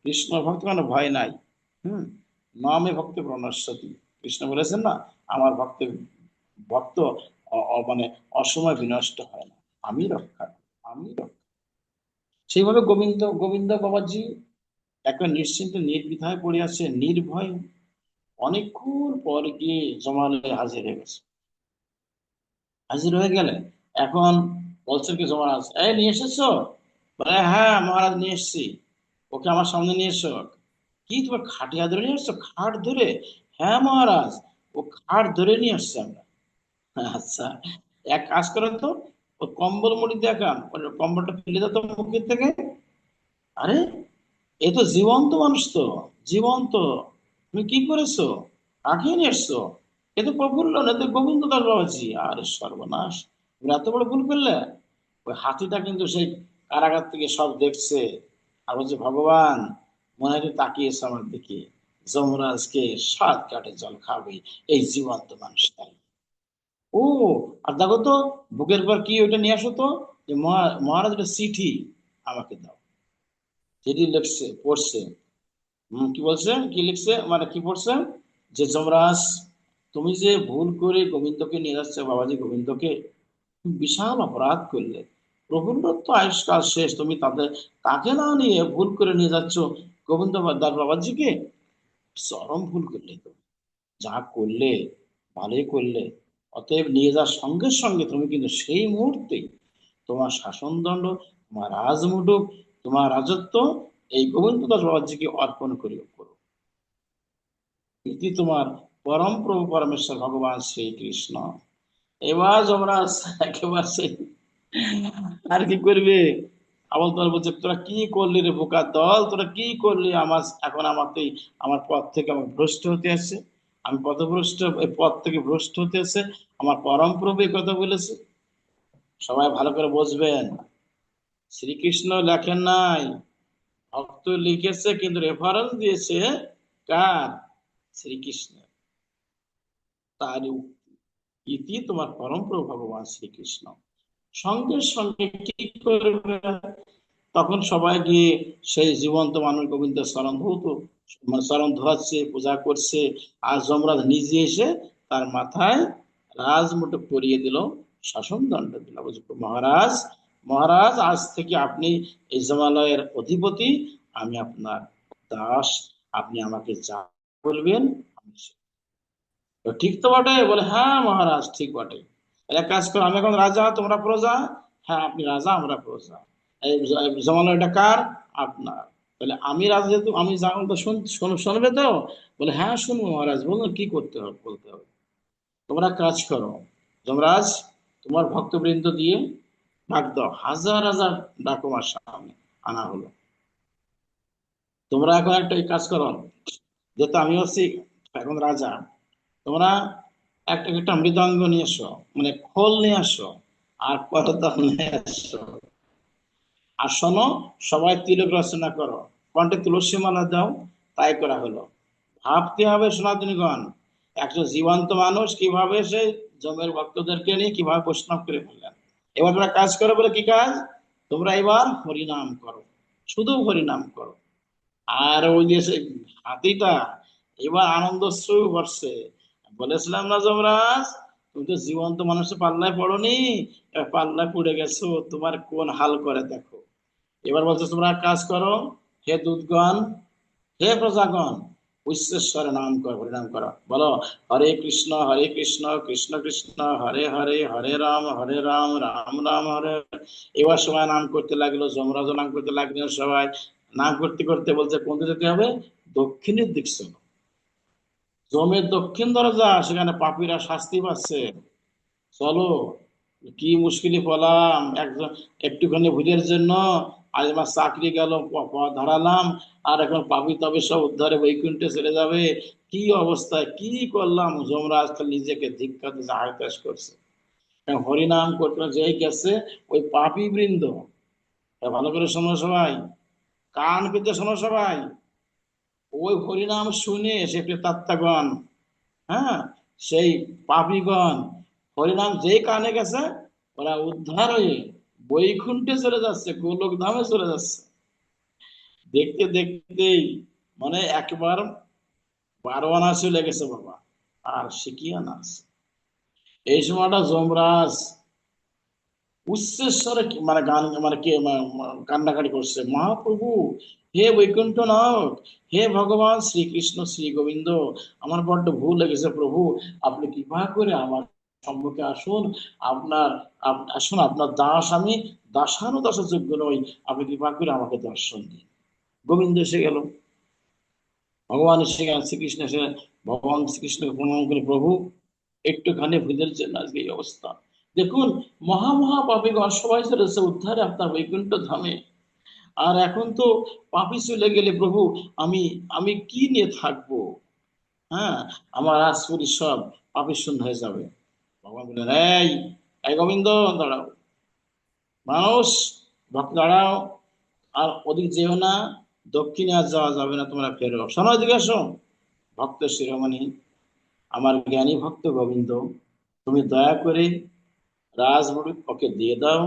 কৃষ্ণ ভক্ত কোনো ভয় নাই। হুম। নামে ভক্ত প্রণশ্বতী, কৃষ্ণ বলেছেন না, আমার ভক্তের ভক্ত মানে অসময় বিনষ্ট হয় না, আমি রক্ষা, আমি রক্ষা। সেইভাবে গোবিন্দ গোবিন্দ বাবাজি একটা নিশ্চিন্ত নির্বিধায় পড়ে আছে, নির্ভয়। অনেকক্ষণ পর গিয়ে জমালয়ে হাজির হয়ে গেছে। হাজির হয়ে গেলে এখন বলছে কি যমরাজ, এই নিয়ে এসেছো? বলে হ্যাঁ মহারাজ নিয়ে এসেছি। ওকে আমার সামনে নিয়ে এসো। কি তোমার খাটিয়া ধরে নিয়ে আসছো? খাট ধরে? হ্যাঁ মহারাজ, ও খাট ধরে নিয়ে আসছে আমরা। আচ্ছা, এক কাজ করো তো, ও কম্বল মুড়ি দেখান, কম্বলটা ফেলে দাও তো মুখের থেকে। আরে, এ তো জীবন্ত মানুষ তো, জীবন্ত। তুমি কি করেছো? কাকে নিয়ে এসছো? এ তো প্রফুল্ল না, এ তো গোবিন্দ দাস বাবাজি। আরে সর্বনাশ, তুমি এত বড় ভুল করলে। ওই হাতিটা কিন্তু সেই কারাগার থেকে সব দেখছে, আর বলছে ভগবান মনে হয় তাকিয়েছে আমার দিকে, যমরাজকে সাত কাটে জল খাবে এই জীবন্ত মানুষটাই। ও, আর দেখো তো বুকের পর কি, ওইটা নিয়ে আসো তো, যে মহারাজ একটা চিঠি আমাকে দাও। চিঠি লিখছে, পড়ছে। কি বলছে, কি লিখছে, মানে কি পড়ছে, যে যমরাজ, তুমি যে ভুল করে গোবিন্দকে নিয়ে যাচ্ছে, বাবাজি গোবিন্দকে, তুমি বিশাল অপরাধ করলে। প্রফুল্ল তো আয়ুষ্কাল শেষ, তুমি তাকে না নিয়ে ভুল করে নিয়ে যাচ্ছ গোবিন্দ দাস বাবাজিকে। চরম ভুল করলে তো, যা করলে ভালোই করলে। অতএব নিয়ে যাওয়ার সঙ্গে সঙ্গে তুমি কিন্তু সেই মুহূর্তেই তোমার শাসনদণ্ড, তোমার রাজমুটুক, তোমার রাজত্ব এই গোবিন্দ দাস বাবাজিকে অর্পণ করো। ইতি তোমার পরম প্রভু পরমেশ্বর ভগবান শ্রীকৃষ্ণ। এবার যমরাজ একেবারে সেই আর কি করবে, আবল তাবল বলছে, তোরা কি করলি রে বোকা দল, তোরা কি করলি আমার, এখন আমাকে আমার পথ থেকে আমার ভ্রষ্ট হতে আসছে, আমি পথভ্রষ্ট, এই পথ থেকে ভ্রষ্ট হতে আসছে। আমার পরম প্রভু এই কথা বলেছে। সবাই ভালো করে বুঝবেন, শ্রীকৃষ্ণ লেখেন নাই, ভক্ত লিখেছে, কিন্তু রেফারেন্স দিয়েছে কার? শ্রীকৃষ্ণ। তার ইতি তোমার পরম প্রভু ভগবান শ্রীকৃষ্ণ। সঙ্গে সঙ্গে কি করবে, তখন সবাই গিয়ে সেই জীবন্ত মানুষ গোবিন্দের শরণ ধৌত, মানে শরণ ধোয়াচ্ছে, পূজা করছে। আর যমরাজ নিজে এসে তার মাথায় রাজমুকুট পরিয়ে দিল, শাসন দণ্ড দিল। বলছে, মহারাজ, মহারাজ, আজ থেকে আপনি এই জমালয়ের অধিপতি, আমি আপনার দাস, আপনি আমাকে যা বলবেন আমি সে-" তো ঠিক তো বটে? বলে, হ্যাঁ মহারাজ, ঠিক বটে। এক কাজ করো, আমি এখন রাজা, তোমরা প্রজা। হ্যাঁ, আপনি রাজা, আমরা প্রজা। এই জমালয়টা কার? আপনার। বলে, আমি রাজা যেহেতু আমি যা বলবো শুনবে তো? বলে, হ্যাঁ শুনবো মহারাজ, বলুন কি করতে হবে, বলতে হবে। তোমরা কাজ করো যমরাজ, তোমার ভক্তবৃন্দ দিয়ে ডাক দাও, হাজার হাজার ডাকো আমার সামনে। আনা হলো। তোমরা এখন একটা এই কাজ করো, যেহেতু আমি হচ্ছি এখন রাজা, তোমরা একটা একটা মৃদঙ্গ নিয়ে এসো, মানে খোল নিয়ে আসো, আর করতাল নিয়ে আসো। আর শোনো, সবাই তিলক রচনা করো, কণ্ঠে তুলসী মালা দাও। তাই করা হলো। ভাবতে হবে সনাতনীগণ, একজন জীবন্ত মানুষ কিভাবে সে জমের ভক্তদেরকে নিয়ে কিভাবে বৈষ্ণব করে ফেললেন। এবার তোমরা কাজ করো, বলে কি কাজ? তোমরা এবার হরিনাম করো, শুধু হরিনাম করো। আর ওই যে সে হাতিটা এবার আনন্দশ্রু বর্ষে। বলেছিলাম না যমরাজ, তুমি তো জীবন্ত মানুষের পাল্লায় পড়োনি, এবার পাল্লায় পড়ে গেছো, তোমার কোন হাল করে দেখো। এবার বলছে, তোমরা কাজ করো, হে দূতগণ, হে প্রজাগণ, উচ্চেশ্বরে নাম করো, হরিনাম করো। বলো, হরে কৃষ্ণ কৃষ্ণ কৃষ্ণ হরে হরে, হরে রাম রাম রাম হরে হরে। এবার সবাই নাম করতে লাগলো, যমরাজ নাম করতে লাগলো। সবাই নাম করতে করতে বলছে, কোন দিকে যেতে হবে? দক্ষিণের দিক চলো। জমের দক্ষিণ দরজা, সেখানে পাপীরা শাস্তি পাচ্ছে। চলো, কি মুশকিলে পড়লাম, একজন একটুখানি ভুলের জন্য আজ আমার চাকরি গেল, পথ হারালাম, আর এখন পাপি তবে সব উদ্ধারে বৈকুণ্ঠে চলে যাবে। কি অবস্থায় কি করলাম! যমরাজ খালি নিজেকে ধিক্কার দিতে হায়তাশ করছে। কারণ হরিনাম করতে যেই গেছে, ওই পাপী বৃন্দ, ভালো করে শোনো সবাই, কান পেতে শোনো সবাই, ওই হরিনাম শুনে সে প্রেতাত্মাগণ, হ্যাঁ, সেই পাপীগণ, হরিনাম যেই কানে গেছে, ওরা উদ্ধার হয়ে বৈকুণ্ঠে চলে যাচ্ছে, গোলক ধামে চলে যাচ্ছে। দেখতে দেখতেই মানে একবার 12 আনা চলে গেছে বাবা, আর শিখিয়ে আনা আছে। এই সময়টা যমরাজ উচ্চস্বরে মানে গান, মানে কে কান্নাকাটি করছে, মহাপ্রভু, হে বৈকুণ্ঠ নায়ক, হে ভগবান শ্রীকৃষ্ণ শ্রী গোবিন্দ, আমার বড্ড ভুল লেগেছে প্রভু, আপনি কৃপা করে আমার সম্মুখে আসুন। আপনার আসুন, আপনার দাস আমি, দাসানুদাসের যোগ্য নই, আপনি কৃপা করে আমাকে দর্শন দিন। গোবিন্দ এসে গেল, ভগবান এসে গেল, শ্রীকৃষ্ণ এসে ভগবান শ্রীকৃষ্ণকে প্রণাম করে, প্রভু একটুখানি ভুলের জন্য আজকে এই অবস্থা। দেখুন, মহা পাপীগণ সবাই চলেছে উদ্ধারে আপনার বৈকুণ্ঠ ধামে, আর এখন তো পাপী চলে গেলে প্রভু, আমি আমি কি নিয়ে থাকবো? হ্যাঁ, আমার রাজপুরী সব পাপী শূন্য হয়ে যাবে। ভগবান বললেন, এই এই গোবিন্দ, দাঁড়াও, মানুষ, ভক্ত দাঁড়াও, আর ওদিক যেও না, দক্ষিণে আর যাওয়া যাবে না, তোমরা ফেরো, শোনো এদিকে এসো। ভক্ত শিরোমণি, আমার জ্ঞানী ভক্ত গোবিন্দ, তুমি দয়া করে রাজমুকুট ওকে দিয়ে দাও,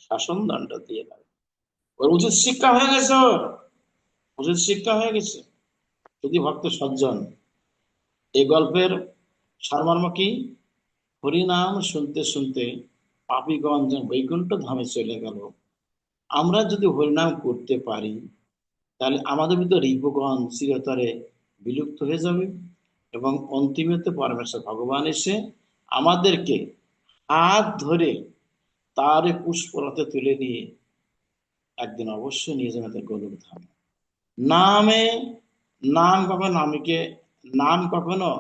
শাসন দণ্ড দিয়ে দাও। ওর উচিত শিক্ষা হয়ে গেছে, ওর উচিত শিক্ষা হয়ে গেছে। যদি ভক্ত সজ্জন, এই গল্পের সারমর্ম কি? হরিনাম শুনতে শুনতে পাপীগঞ্জ বৈকুণ্ঠ ধামে চলে গেল। আমরা যদি হরিনাম করতে পারি, তাহলে আমাদের ভিতর রিপুগণ চিরতরে বিলুপ্ত হয়ে যাবে, এবং অন্তিমেতে পরমেশ্বর ভগবান এসে আমাদেরকে হাত ধরে তার পুষ্পরথে তুলে নিয়ে একদিন অবশ্যই নিয়ে যাবে তার গোলক ধামে। নামে, নাম কখনো নামীকে, নাম কখনো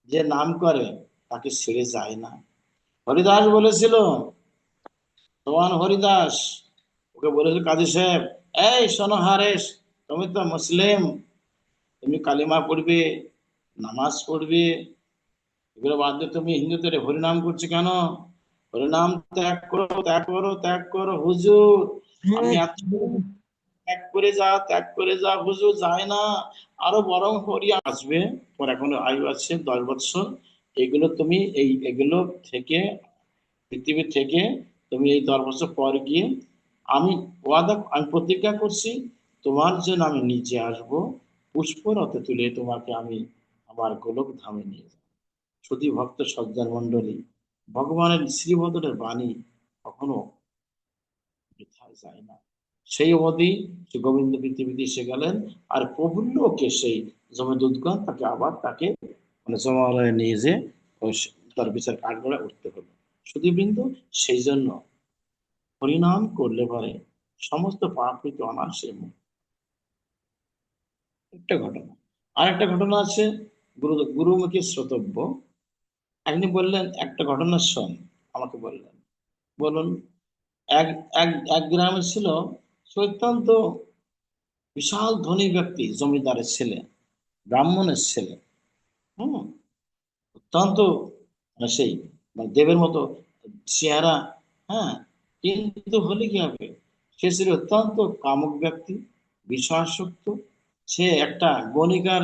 যে নাম করে তাকে ছেড়ে যায় না। হরিদাস বলেছিল, তোমার হরিদাস ওকে বলেছিল, কাজী সাহেব, এই শোনো হারেস, তুমি তো মুসলিম, তুমি কালিমা পড়বে, নামাজ পড়বে, এগুলো বাদ দিয়ে তুমি হিন্দুদের হরিনাম করছো কেন? হরিনাম ত্যাগ করো, ত্যাগ করো, ত্যাগ করো হুজুর। আমি এত ত্যাগ করে যা, ত্যাগ করে যা হুজুর, যায় না, আরো বরং হরি আসবে, ওর এখনো আয়ু আছে 10 বছর। এগুলো তুমি এগুলো থেকে, পৃথিবী থেকে তুমি এই 10 বছর পর গিয়ে আমি প্রতিজ্ঞা করছি, তোমার জন্য আমি নিচে আসব, পুষ্পরথে তুলে তোমাকে আমি আমার গোলক ধামে নিয়ে যাব। শুধু ভক্ত সজ্জন মন্ডলী, ভগবানের শ্রীভদ্রের বাণী কখনো বৃথায় যায় না। সেই অবধি শ্রী গোবিন্দ পৃথিবীতে এসে গেলেন, আর প্রফুল্লকে সেই যমদূতগণ তাকে মানে জমালয়ে নিয়ে যে তার বিচার কাঠগড়ায় উঠতে হলো। সুধীবৃন্দ, সেই জন্য হরিনাম করলে পরে সমস্ত পাপ হইতে অনায়াসে মুক্ত। একটা ঘটনা, আর একটা ঘটনা আছে গুরুমুখী শ্রোতব্য। একদিন বললেন, একটা ঘটনা শোন, আমাকে বললেন, বলুন। এক এক এক গ্রামে ছিল, সে অত্যন্ত বিশাল ধনী ব্যক্তি, জমিদারের ছেলে, ব্রাহ্মণের ছেলে। হম অত্যন্ত মানে সেই মানে দেবের মতো চেহারা। হ্যাঁ, কিন্তু হলে কি হবে, সে ছিল অত্যন্ত কামুক ব্যক্তি, বিষয়াসক্ত। সে একটা গণিকার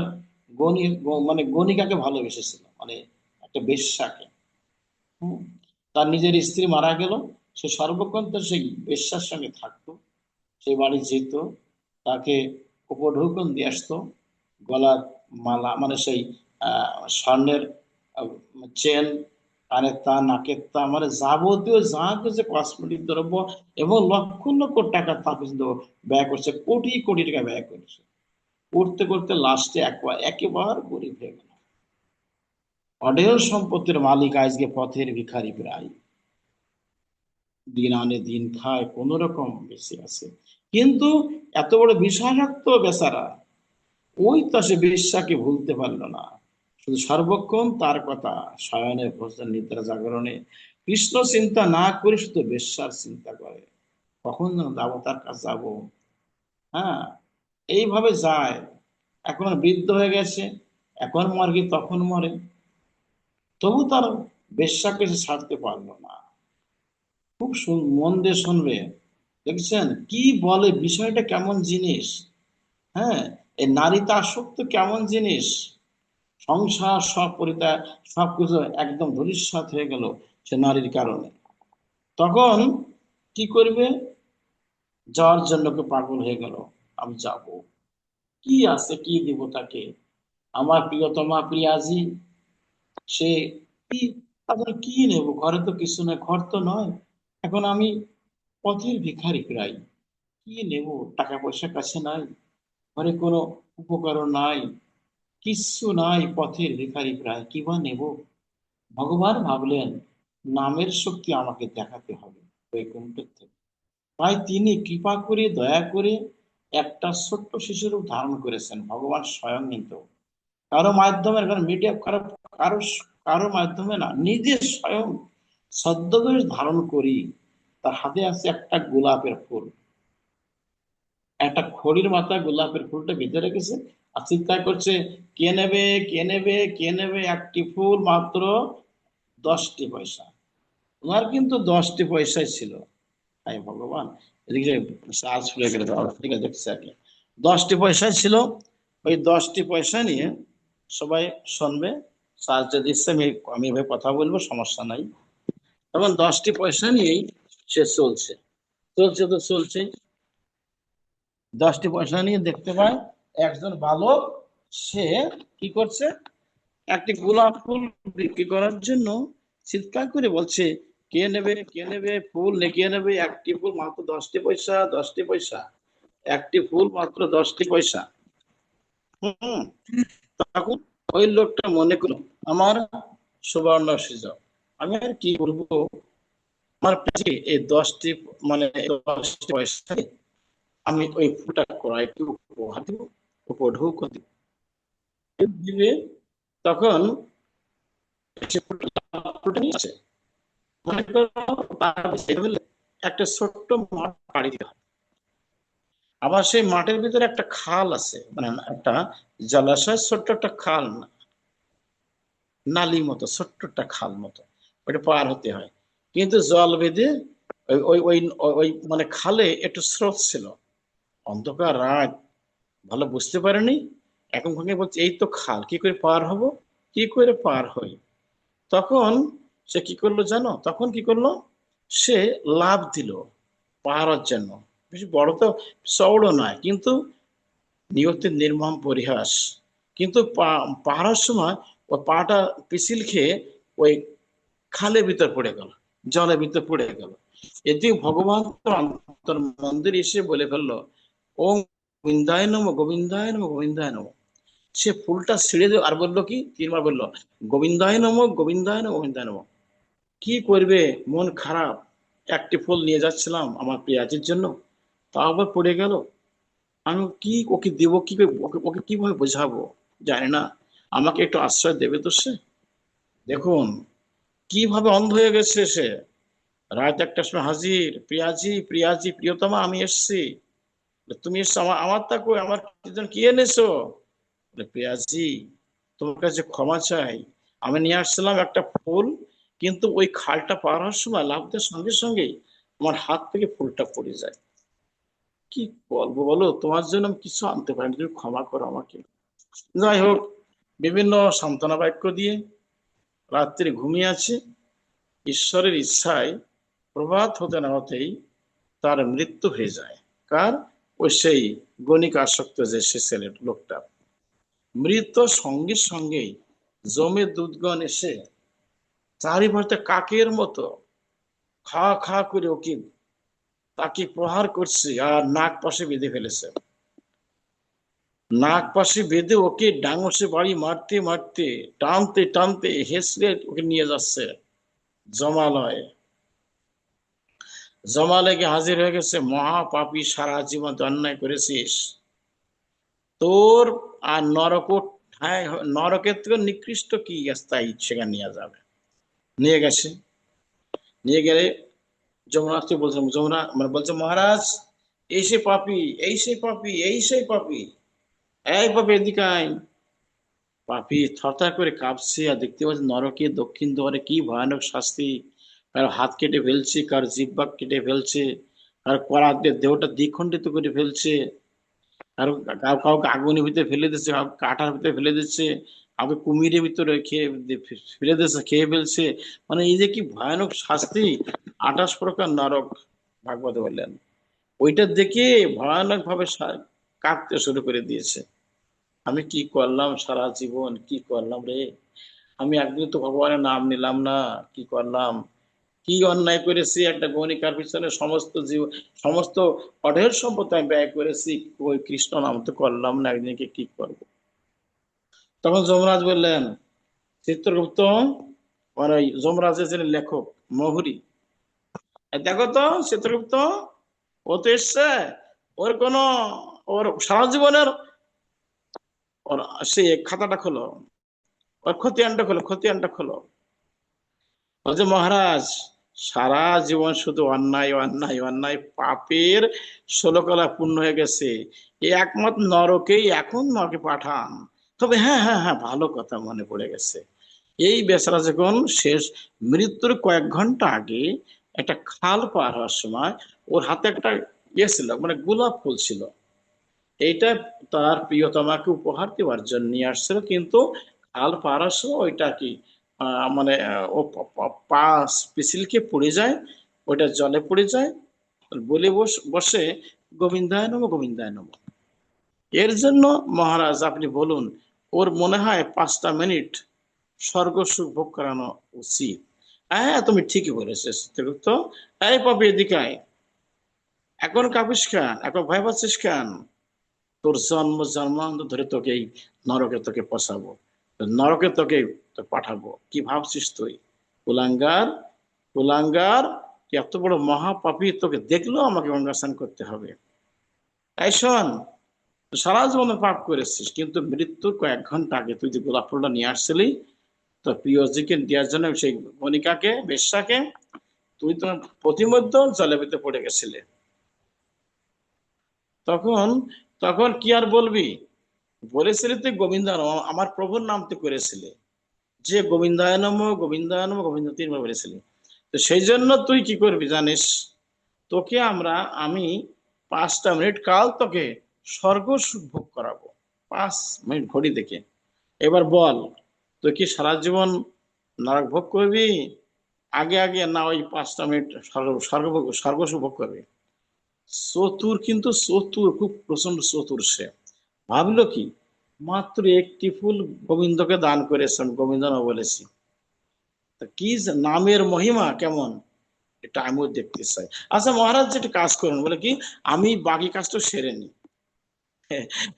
মানে গণিকাকে ভালোবেসেছিল, মানে একটা বেশ্যাকে। হম তার নিজের স্ত্রী মারা গেল, সে সর্বক্ষণ তো সেই বেশ্যার সঙ্গে থাকতো, সেই বাড়ি যেত, তাকে উপঢৌকন দিয়ে আসতো, গলার মালা মানে সেই স্বর্ণের চেন, কানের তা, নাকের তা, মানে যাবতীয় যা কিছু কসমেটিক দ্রব্য, এবং লক্ষ লক্ষ টাকা তা কিন্তু ব্যয় করছে, কোটি কোটি টাকা ব্যয় করছে। করতে করতে লাস্টে একেবারে গরিব হয়ে গেল। অঢেল সম্পত্তির মালিক, আজকে পথের ভিখারি প্রায়, দিন আনে দিন খায়, কোন রকম বেঁচে আছে। কিন্তু এত বড় বিষাক্ত বেচারা, ওই তো সে বেশ্যাকে ভুলতে পারলো না, শুধু সর্বক্ষণ তার কথা, শয়নে ভোজন নিদ্রা জাগরণে কৃষ্ণ চিন্তা না করে শুধু বেশ্যার চিন্তা করে, কখন যেন যাবো তার কাছে যাবো। হ্যাঁ, এইভাবে যায়। এখন বৃদ্ধ হয়ে গেছে, এখন মরে কি তখন মরে, তবু তার বেশ্যাকে সে ছাড়তে পারলো না। খুব মন দিয়ে শুনবে, দেখছেন কি বলে, বিষয়টা কেমন জিনিস। হ্যাঁ, এই নারীতে আসক্ত কেমন জিনিস, সংসার সব পরিত্যাগ, সবকিছু একদম ধূলিসাৎ হয়ে গেল সে নারীর কারণে। তখন কি করবে, যাওয়ার জন্য কে পাগল হয়ে গেল, আমি যাব, কি আছে কি দিব তাকে, আমার প্রিয়তমা প্রিয়াজি, সে কি, তাদের কি নেব, ঘরে তো কিছু নেই, ঘর তো নয়, এখন আমি পথের ভিখারি প্রায়, কি নেব, টাকা পয়সা কাছে নাই, ঘরে কোনো উপকরণ নাই, কিচ্ছু নাই, পথের ভিখারি প্রায়, কি বা নেব। ভগবান ভাবলেন, নামের শক্তি আমাকে দেখাতে হবে বৈকুণ্ঠ থেকে। তাই তিনি কৃপা করে দয়া করে একটা ছোট্ট শিশুর রূপ ধারণ করেছেন, ভগবান স্বয়ং। কিন্তু কারো মাধ্যমে, মিডিয়া কারো কারো কারো মাধ্যমে না, নিজে স্বয়ং ছদ্মবেশ ধারণ করি। তার হাতে আছে একটা গোলাপের ফুল, একটা খড়ির মাথায় গোলাপের ফুলটা বেঁধে রেখেছে, আর চিন্তা করছে, কে নেবে, কে নেবে, কে নেবে, একটি ফুল মাত্র 10টি পয়সা। ওনার কিন্তু 10টি পয়সাই ছিল। হায় ভগবান, এদিকে চার্জ ফুলে গেলে ঠিক আছে, দেখছি আর কি। 10টি পয়সাই ছিল। ওই 10টি পয়সা নিয়ে সবাই শুনবে, চার্জ দিচ্ছে, আমি এভাবে কথা বলবো, সমস্যা নাই। তখন 10টি পয়সা নিয়েই সে চলছে, চলছে তো চলছে। 10টি পয়সা নিয়ে দেখতে পায় একজন বালক, সে কি করছে, একটি গোলাপ ফুল বিক্রি করার জন্য চিৎকার করে বলছে, কে নেবে, কে নেবে, ফুল কে নেবে, একটি ফুল মাত্র 10টি পয়সা, 10টি পয়সা, একটি ফুল মাত্র 10টি পয়সা। হম তখন ওই লোকটা মনে করলো, আমার সুবর্ণ সুযোগ, আমি আর কি করবো, আমার কাছে এই 10টি মানে 10টি পয়সা, আমি ওই ফুলটা ক্রয় একটু উপহার দিব, উপঢৌক দিব, দিবে। তখন সে ফুলটা নিয়ে আসে। মনে করো একটা ছোট্ট মাঠ পাড়ি দিতে হয়, আবার সেই মাঠের ভিতরে একটা খাল আছে, মানে একটা জলাশয়, ছোট্ট একটা খাল, নালী মতো, ছোট্ট একটা খাল মতো, ওইটা পার হতে হয়। কিন্তু জল বেঁধে ওই ওই ওই ওই মানে খালে একটু স্রোত ছিল, অন্ধকার রাত, ভালো বুঝতে পারেনি। এখন ভাঙে বলছে, এই তো খাল, কি করে পার হব, কি করে পার হই। তখন সে কি করলো জানো, তখন কি করলো, সে লাফ দিল, পার হওয়ার জন্য। বেশি বড় তো চওড়ও নয়, কিন্তু নিয়তির নির্মম পরিহাস। কিন্তু পার হওয়ার সময় ও পাটা পিছিল খেয়ে ওই খালের ভিতর পড়ে গেল, জলের ভিতর পড়ে গেল। এতে ভগবান তো অন্তর মন্দির এসে বলে ফেললো, ওম গোবিন্দায় নমঃ গোবিন্দায় নমঃ গোবিন্দায় নমঃ। সে ফুলটা ছিঁড়ে দিল আর বললো কি, 3 বার বললো গোবিন্দায় নমঃ গোবিন্দায় নমঃ গোবিন্দায় নমঃ। কি করবে, মন খারাপ, একটি ফুল নিয়ে যাচ্ছিলাম আমার প্রিয়াজির জন্য, তা আবার পড়ে গেল। আমি কি ওকে দেবো, কি করে ওকে ওকে কিভাবে বোঝাবো, জানি না। আমাকে একটু আশ্রয় দেবে তো সে? দেখুন কিভাবে অন্ধ হয়ে গেছে সে। রাত 1টার সময় হাজির, প্রিয়াজি প্রিয়াজি প্রিয়তমা আমি এসছি। তুমি এসছো, আমার আমার তা কই, আমার জন্য কি এনেছো? বলে, প্রিয়াজি তোমার কাছে ক্ষমা চাই, আমি নিয়ে আসছিলাম একটা ফুল, কিন্তু ওই খালটা পার হওয়ার সময় লাফ দেওয়ার সঙ্গে সঙ্গেই আমার হাত থেকে ফুলটা পড়ে যায়। কি বলবো বলো, তোমার জন্য আমি কিছু আনতে পারিনি, তুমি ক্ষমা করো আমাকে। যাই হোক, বিভিন্ন সান্ত্বনা বাক্য দিয়ে রাত্রি ঘুমিয়ে আছে। ঈশ্বরের ইচ্ছায় প্রভাত হতে না হতেই তার মৃত্যু হয়ে যায়। কার? ওই সেই গণিক আসক্ত যে সে ছেলে লোকটা। মৃত সঙ্গে সঙ্গেই জমে দুধগণ এসে চারিপাশে কাকের মতো খা খা করে ওকে তাকে প্রহার করছে আর নাক পাশে বেঁধে ফেলেছে। নাক পাশে বেঁধে ওকে ডাঙসে বাড়ি মারতে মারতে টানতে টানতে হেসড়ে ওকে নিয়ে যাচ্ছে জমালয়। জমালয়কে হাজির হয়ে গেছে, মহাপাপী, সারা জীবন তুই অন্যায় করেছিস, তোর আর নরক, হ্যাঁ, নরকের থেকে নিকৃষ্ট কি তাই সেখানে নিয়ে যাবে। নিয়ে গেছে, নিয়ে গেলে যমুনাথকে বলছে, যমুনা মানে বলছে, মহারাজ এই সে পাপী, এই সেই পাপী, এই সেই পাপী, এই পাপী এদিকে আয়। পাপী থরথর করে কাঁপছে আর দেখতে পাচ্ছে নরকে দক্ষিণ দুয়ারে কি ভয়ানক শাস্তি। কারো হাত কেটে ফেলছে, কারো জিহ্বা কেটে ফেলছে, কারো করাত দিয়ে দেহটা দ্বিখণ্ডিত করে ফেলছে, কারো কাউকে আগুনের ভিতরে ফেলে দিচ্ছে, কাউকে কাঁটার ভিতরে ফেলে দিচ্ছে, কাউকে কুমিরের ভিতরে ফেলে দিচ্ছে, খেয়ে ফেলছে। মানে এই যে কি ভয়ানক শাস্তি, 28 প্রকার নরক ভাগবত বললেন। ওইটা দেখে ভয়ানক ভাবে কাঁদতে শুরু করে দিয়েছে। আমি কি করলাম সারা জীবন, কি করলাম রে, আমি একদিন তো ভগবানের নাম নিলাম না, কি করলাম, কি অন্যায় করেছি, একটা গণিকার পিছনে সমস্ত অঢেল সম্পদ আমি ব্যয় করেছি, ওই কৃষ্ণ নাম তো করলাম না, একদিনকে কি করব। তখন যমরাজ বললেন, চিত্রগুপ্ত, মানে ওই যমরাজের যিনি লেখক মহুরী, দেখো তো চিত্রগুপ্ত, ও তো এসছে, ওর কোন, ওর সারা জীবনের ওর সে খাতাটা খোলো, ওর খতিয়ানটা খোলো, খতিয়ানটা খোলো। বলছে, মহারাজ সারা জীবন শুধু অন্যায় অন্যায় অন্যায় পাপের 16 কলা পূর্ণ হয়ে গেছে, এই একমাত্র নরকেই এখন নরকে পাঠান। তবে হ্যাঁ হ্যাঁ হ্যাঁ, ভালো কথা মনে পড়ে গেছে, এই বেচারা যখন শেষ মৃত্যুর কয়েক ঘন্টা আগে একটা খাল পার হওয়ার সময় ওর হাতে একটা ইয়ে ছিল, মানে গোলাপ ফুল ছিল, এইটা তার প্রিয়তমাকে উপহার দেওয়ার জন্য নিয়ে আসছিল, কিন্তু খাল পার হওয়ার সময় ওইটা কি মানে ও পা পিছিলকে পড়ে যায়, ওইটা জলে পড়ে যায়, বলে বসে গোবিন্দায় নমঃ গোবিন্দায় নমঃ। এর জন্য মহারাজ আপনি বলুন, ওর মনে হয় 5টা মিনিট স্বর্গ সুখ ভোগ করানো উচিত। হ্যাঁ তুমি ঠিকই বলেছো চিত্রগুপ্ত, এই পাপি এদিকে আয়। এখন কাঁপিস কেন, এখন ভয় পাচ্ছিস কেন? তোর জন্ম জন্মান্ত ধরে তোকে এই নরকে তোকে পচাবো, নরকে তোকে তো পাঠাবো, কি ভাবছিস তুই? কুলাঙ্গার, কুলাঙ্গার, তুই এত বড় মহাপাপী, তোকে দেখলেও আমাকে গঙ্গা স্নান করতে হবে। তাই শোন, তুই সারা জীবন পাপ করেছিস, কিন্তু মৃত্যুর কয়েক ঘন্টা আগে তুই যে গোলাপ ফুলটা নিয়ে আসছিলি তোর প্রিয়জিকে দেওয়ার জন্য, সেই গণিকাকে, বেশ্যাকে, তুই তোমার প্রতিমধ্য জলের ভিতরে পড়ে গেছিলে। তখন তখন কি আর বলবি, বলেছিলি তুই গোবিন্দ, আমার প্রভুর নাম তুই করেছিলি, যে গোবিন্দায় নমঃ গোবিন্দায় নমঃ গোবিন্দ 3 বার বলেছিলি। তো সেই জন্য তুই কি করবি জানিস, তোকে আমি 5টা মিনিট কাল তোকে স্বর্গ সুখ ভোগ করাবো, 5 মিনিট ঘড়ি দেখে। এবার বল, তুই কি সারা জীবন নরক ভোগ করবি আগে আগে, না ওই 5টা মিনিট স্বর্গ স্বর্গ সুখ ভোগ করবি? চতুর, কিন্তু চতুর, খুব প্রচন্ড চতুর সে। ভাবলো কি, মাত্র একটি ফুল গোবিন্দকে দান করেছে, আমি গোবিন্দ না বলেছি, তা কি নামের মহিমা কেমন, এটা আমিও দেখতে চাই। আচ্ছা মহারাজ, যেটা কাজ করুন, বলে কি, আমি বাকি কাজটা সেরে নি।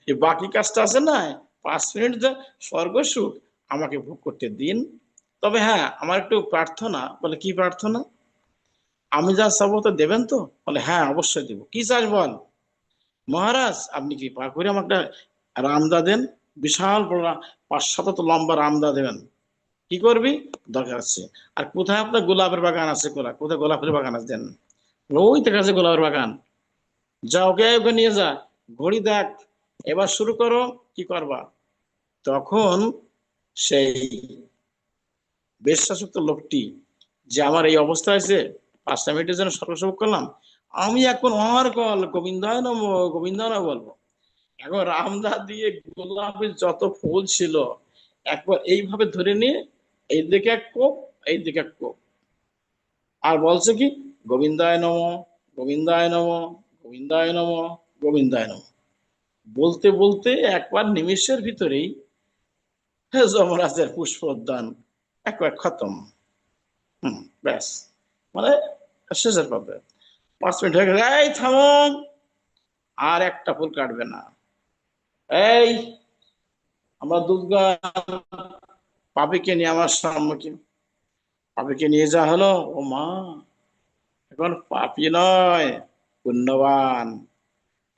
এই বাকি কাজটা আছে না, 5 মিনিট যে স্বর্গ সুখ আমাকে ভোগ করতে দিন। তবে হ্যাঁ, আমার একটু প্রার্থনা। বলে কি প্রার্থনা? আমি যা চাবো তো দেবেন তো? বলে হ্যাঁ, অবশ্যই দেবো। কি চাস বল? মহারাজ, আপনি কৃপা করে আমাকে একটা রামদা দেন, বিশাল বড় 5 শত লম্বা রামদা দেবেন। কি করবি? দরকার আছে। আর কোথায় আপনার গোলাপের বাগান আছে? কোথায় গোলাপের বাগান আছে দেন। ওই দেখা আছে গোলাপের বাগান, যা ওকে ওকে নিয়ে যা, ঘড়ি দেখ, এবার শুরু করো, কি করবা? তখন সেই বেশ্যাসক্ত লোকটি, যে আমার এই অবস্থা আছে, 5টা মিনিটের জন্য সর্বসেবক করলাম, আমি এখন অনার কল গোবিন্দায় নম, গোবিন্দায় নম বলবো। এখন রামদা দিয়ে গোলাপের যত ফুল ছিল একবার এইভাবে ধরে নিয়ে, এই দিকে এক কোপ, এই দিকে এক কোপ, আর বলছে কি, গোবিন্দায় নম, গোবিন্দায় নম, গোবিন্দায় নম, গোবিন্দায় নম। বলতে বলতে একবার নিমেষের ভিতরেই যমরাজের পুষ্পোদ্যান একবার খতম। ব্যাস, মানে শেষের পথে। 5 মিনিট হয়ে গেছে, এই থামুন, আর একটা ফুল কাটবে না। এই, আমরা দুর্গা পাপিকে নিয়ে আমার সম্মুখীন, পাপিকে নিয়ে যা হলো। ও মা, এখন পাপি নয়, পুণ্যবান।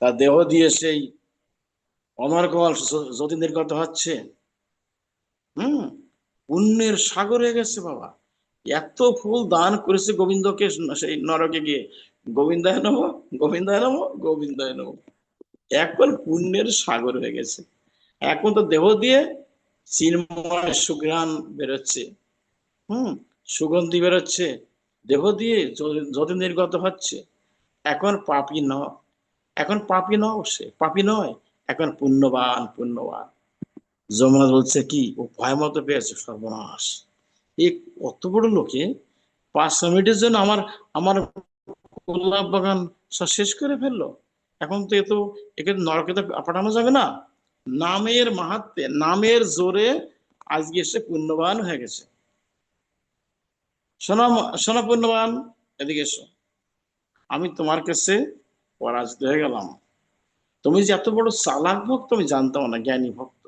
তার দেহ দিয়ে সেই অমরকল যদি নির্গত হচ্ছে। হম পুণ্যের সাগর হয়ে গেছে বাবা। এত ফুল দান করেছে গোবিন্দকে, সেই নরকে গিয়ে, গোবিন্দায় নম, গোবিন্দায় নম, গোবিন্দায় নম। এখন পুণ্যের সাগর হয়ে গেছে। এখন তো দেহ দিয়ে চিন্ময় সুঘ্রাণ বেরোচ্ছে, সুগন্ধি বেরোচ্ছে, দেহ দিয়ে যদি নির্গত হচ্ছে। এখন পাপী ন, এখন পাপী ন, সে পাপী নয়, এখন পুণ্যবান, পুণ্যবান। যমুনা বলছে কি, ও ভয় মতো পেয়েছে, সর্বনাশ, এই কত বড় লোকে 5 মিনিটের জন্য আমার আমার গোলাপ বাগান সব শেষ করে ফেললো। এখন তো একে নরকে তো পাঠানো যাবে না। নামের মাহাত্মে, নামের জোরে আজকে এসে পুণ্যবান হয়ে গেছে। শোনো, শোনো পুণ্যবান, এদিকে এসো। আমি তোমার কাছে পরাজিত হয়ে গেলাম। তুমি যে এত বড় চালাক ভক্ত আমি জানতাম না, জ্ঞানী ভক্ত।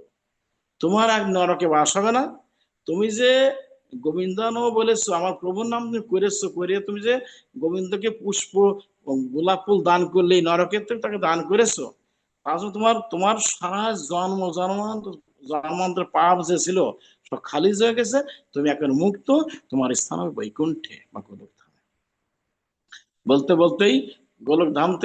তোমার এক নরকে বাস হবে না। তুমি যে গোবিন্দানো বলেছো, আমার প্রভুর নাম তুমি করেছো, করে তুমি যে গোবিন্দকে পুষ্প গোলাপ ফুল দান করলে এই নরকে তুমি তাকে দান করেছো, তাহলে তোমার তোমার সারা জন্মান্তর পাপ যে ছিল সব খালিজ হয়ে গেছে। তুমি এখন মুক্ত, তোমার স্থান হবে বৈকুণ্ঠে বা গোলক ধামে। বলতে বলতেই গোলক ধাম থেকে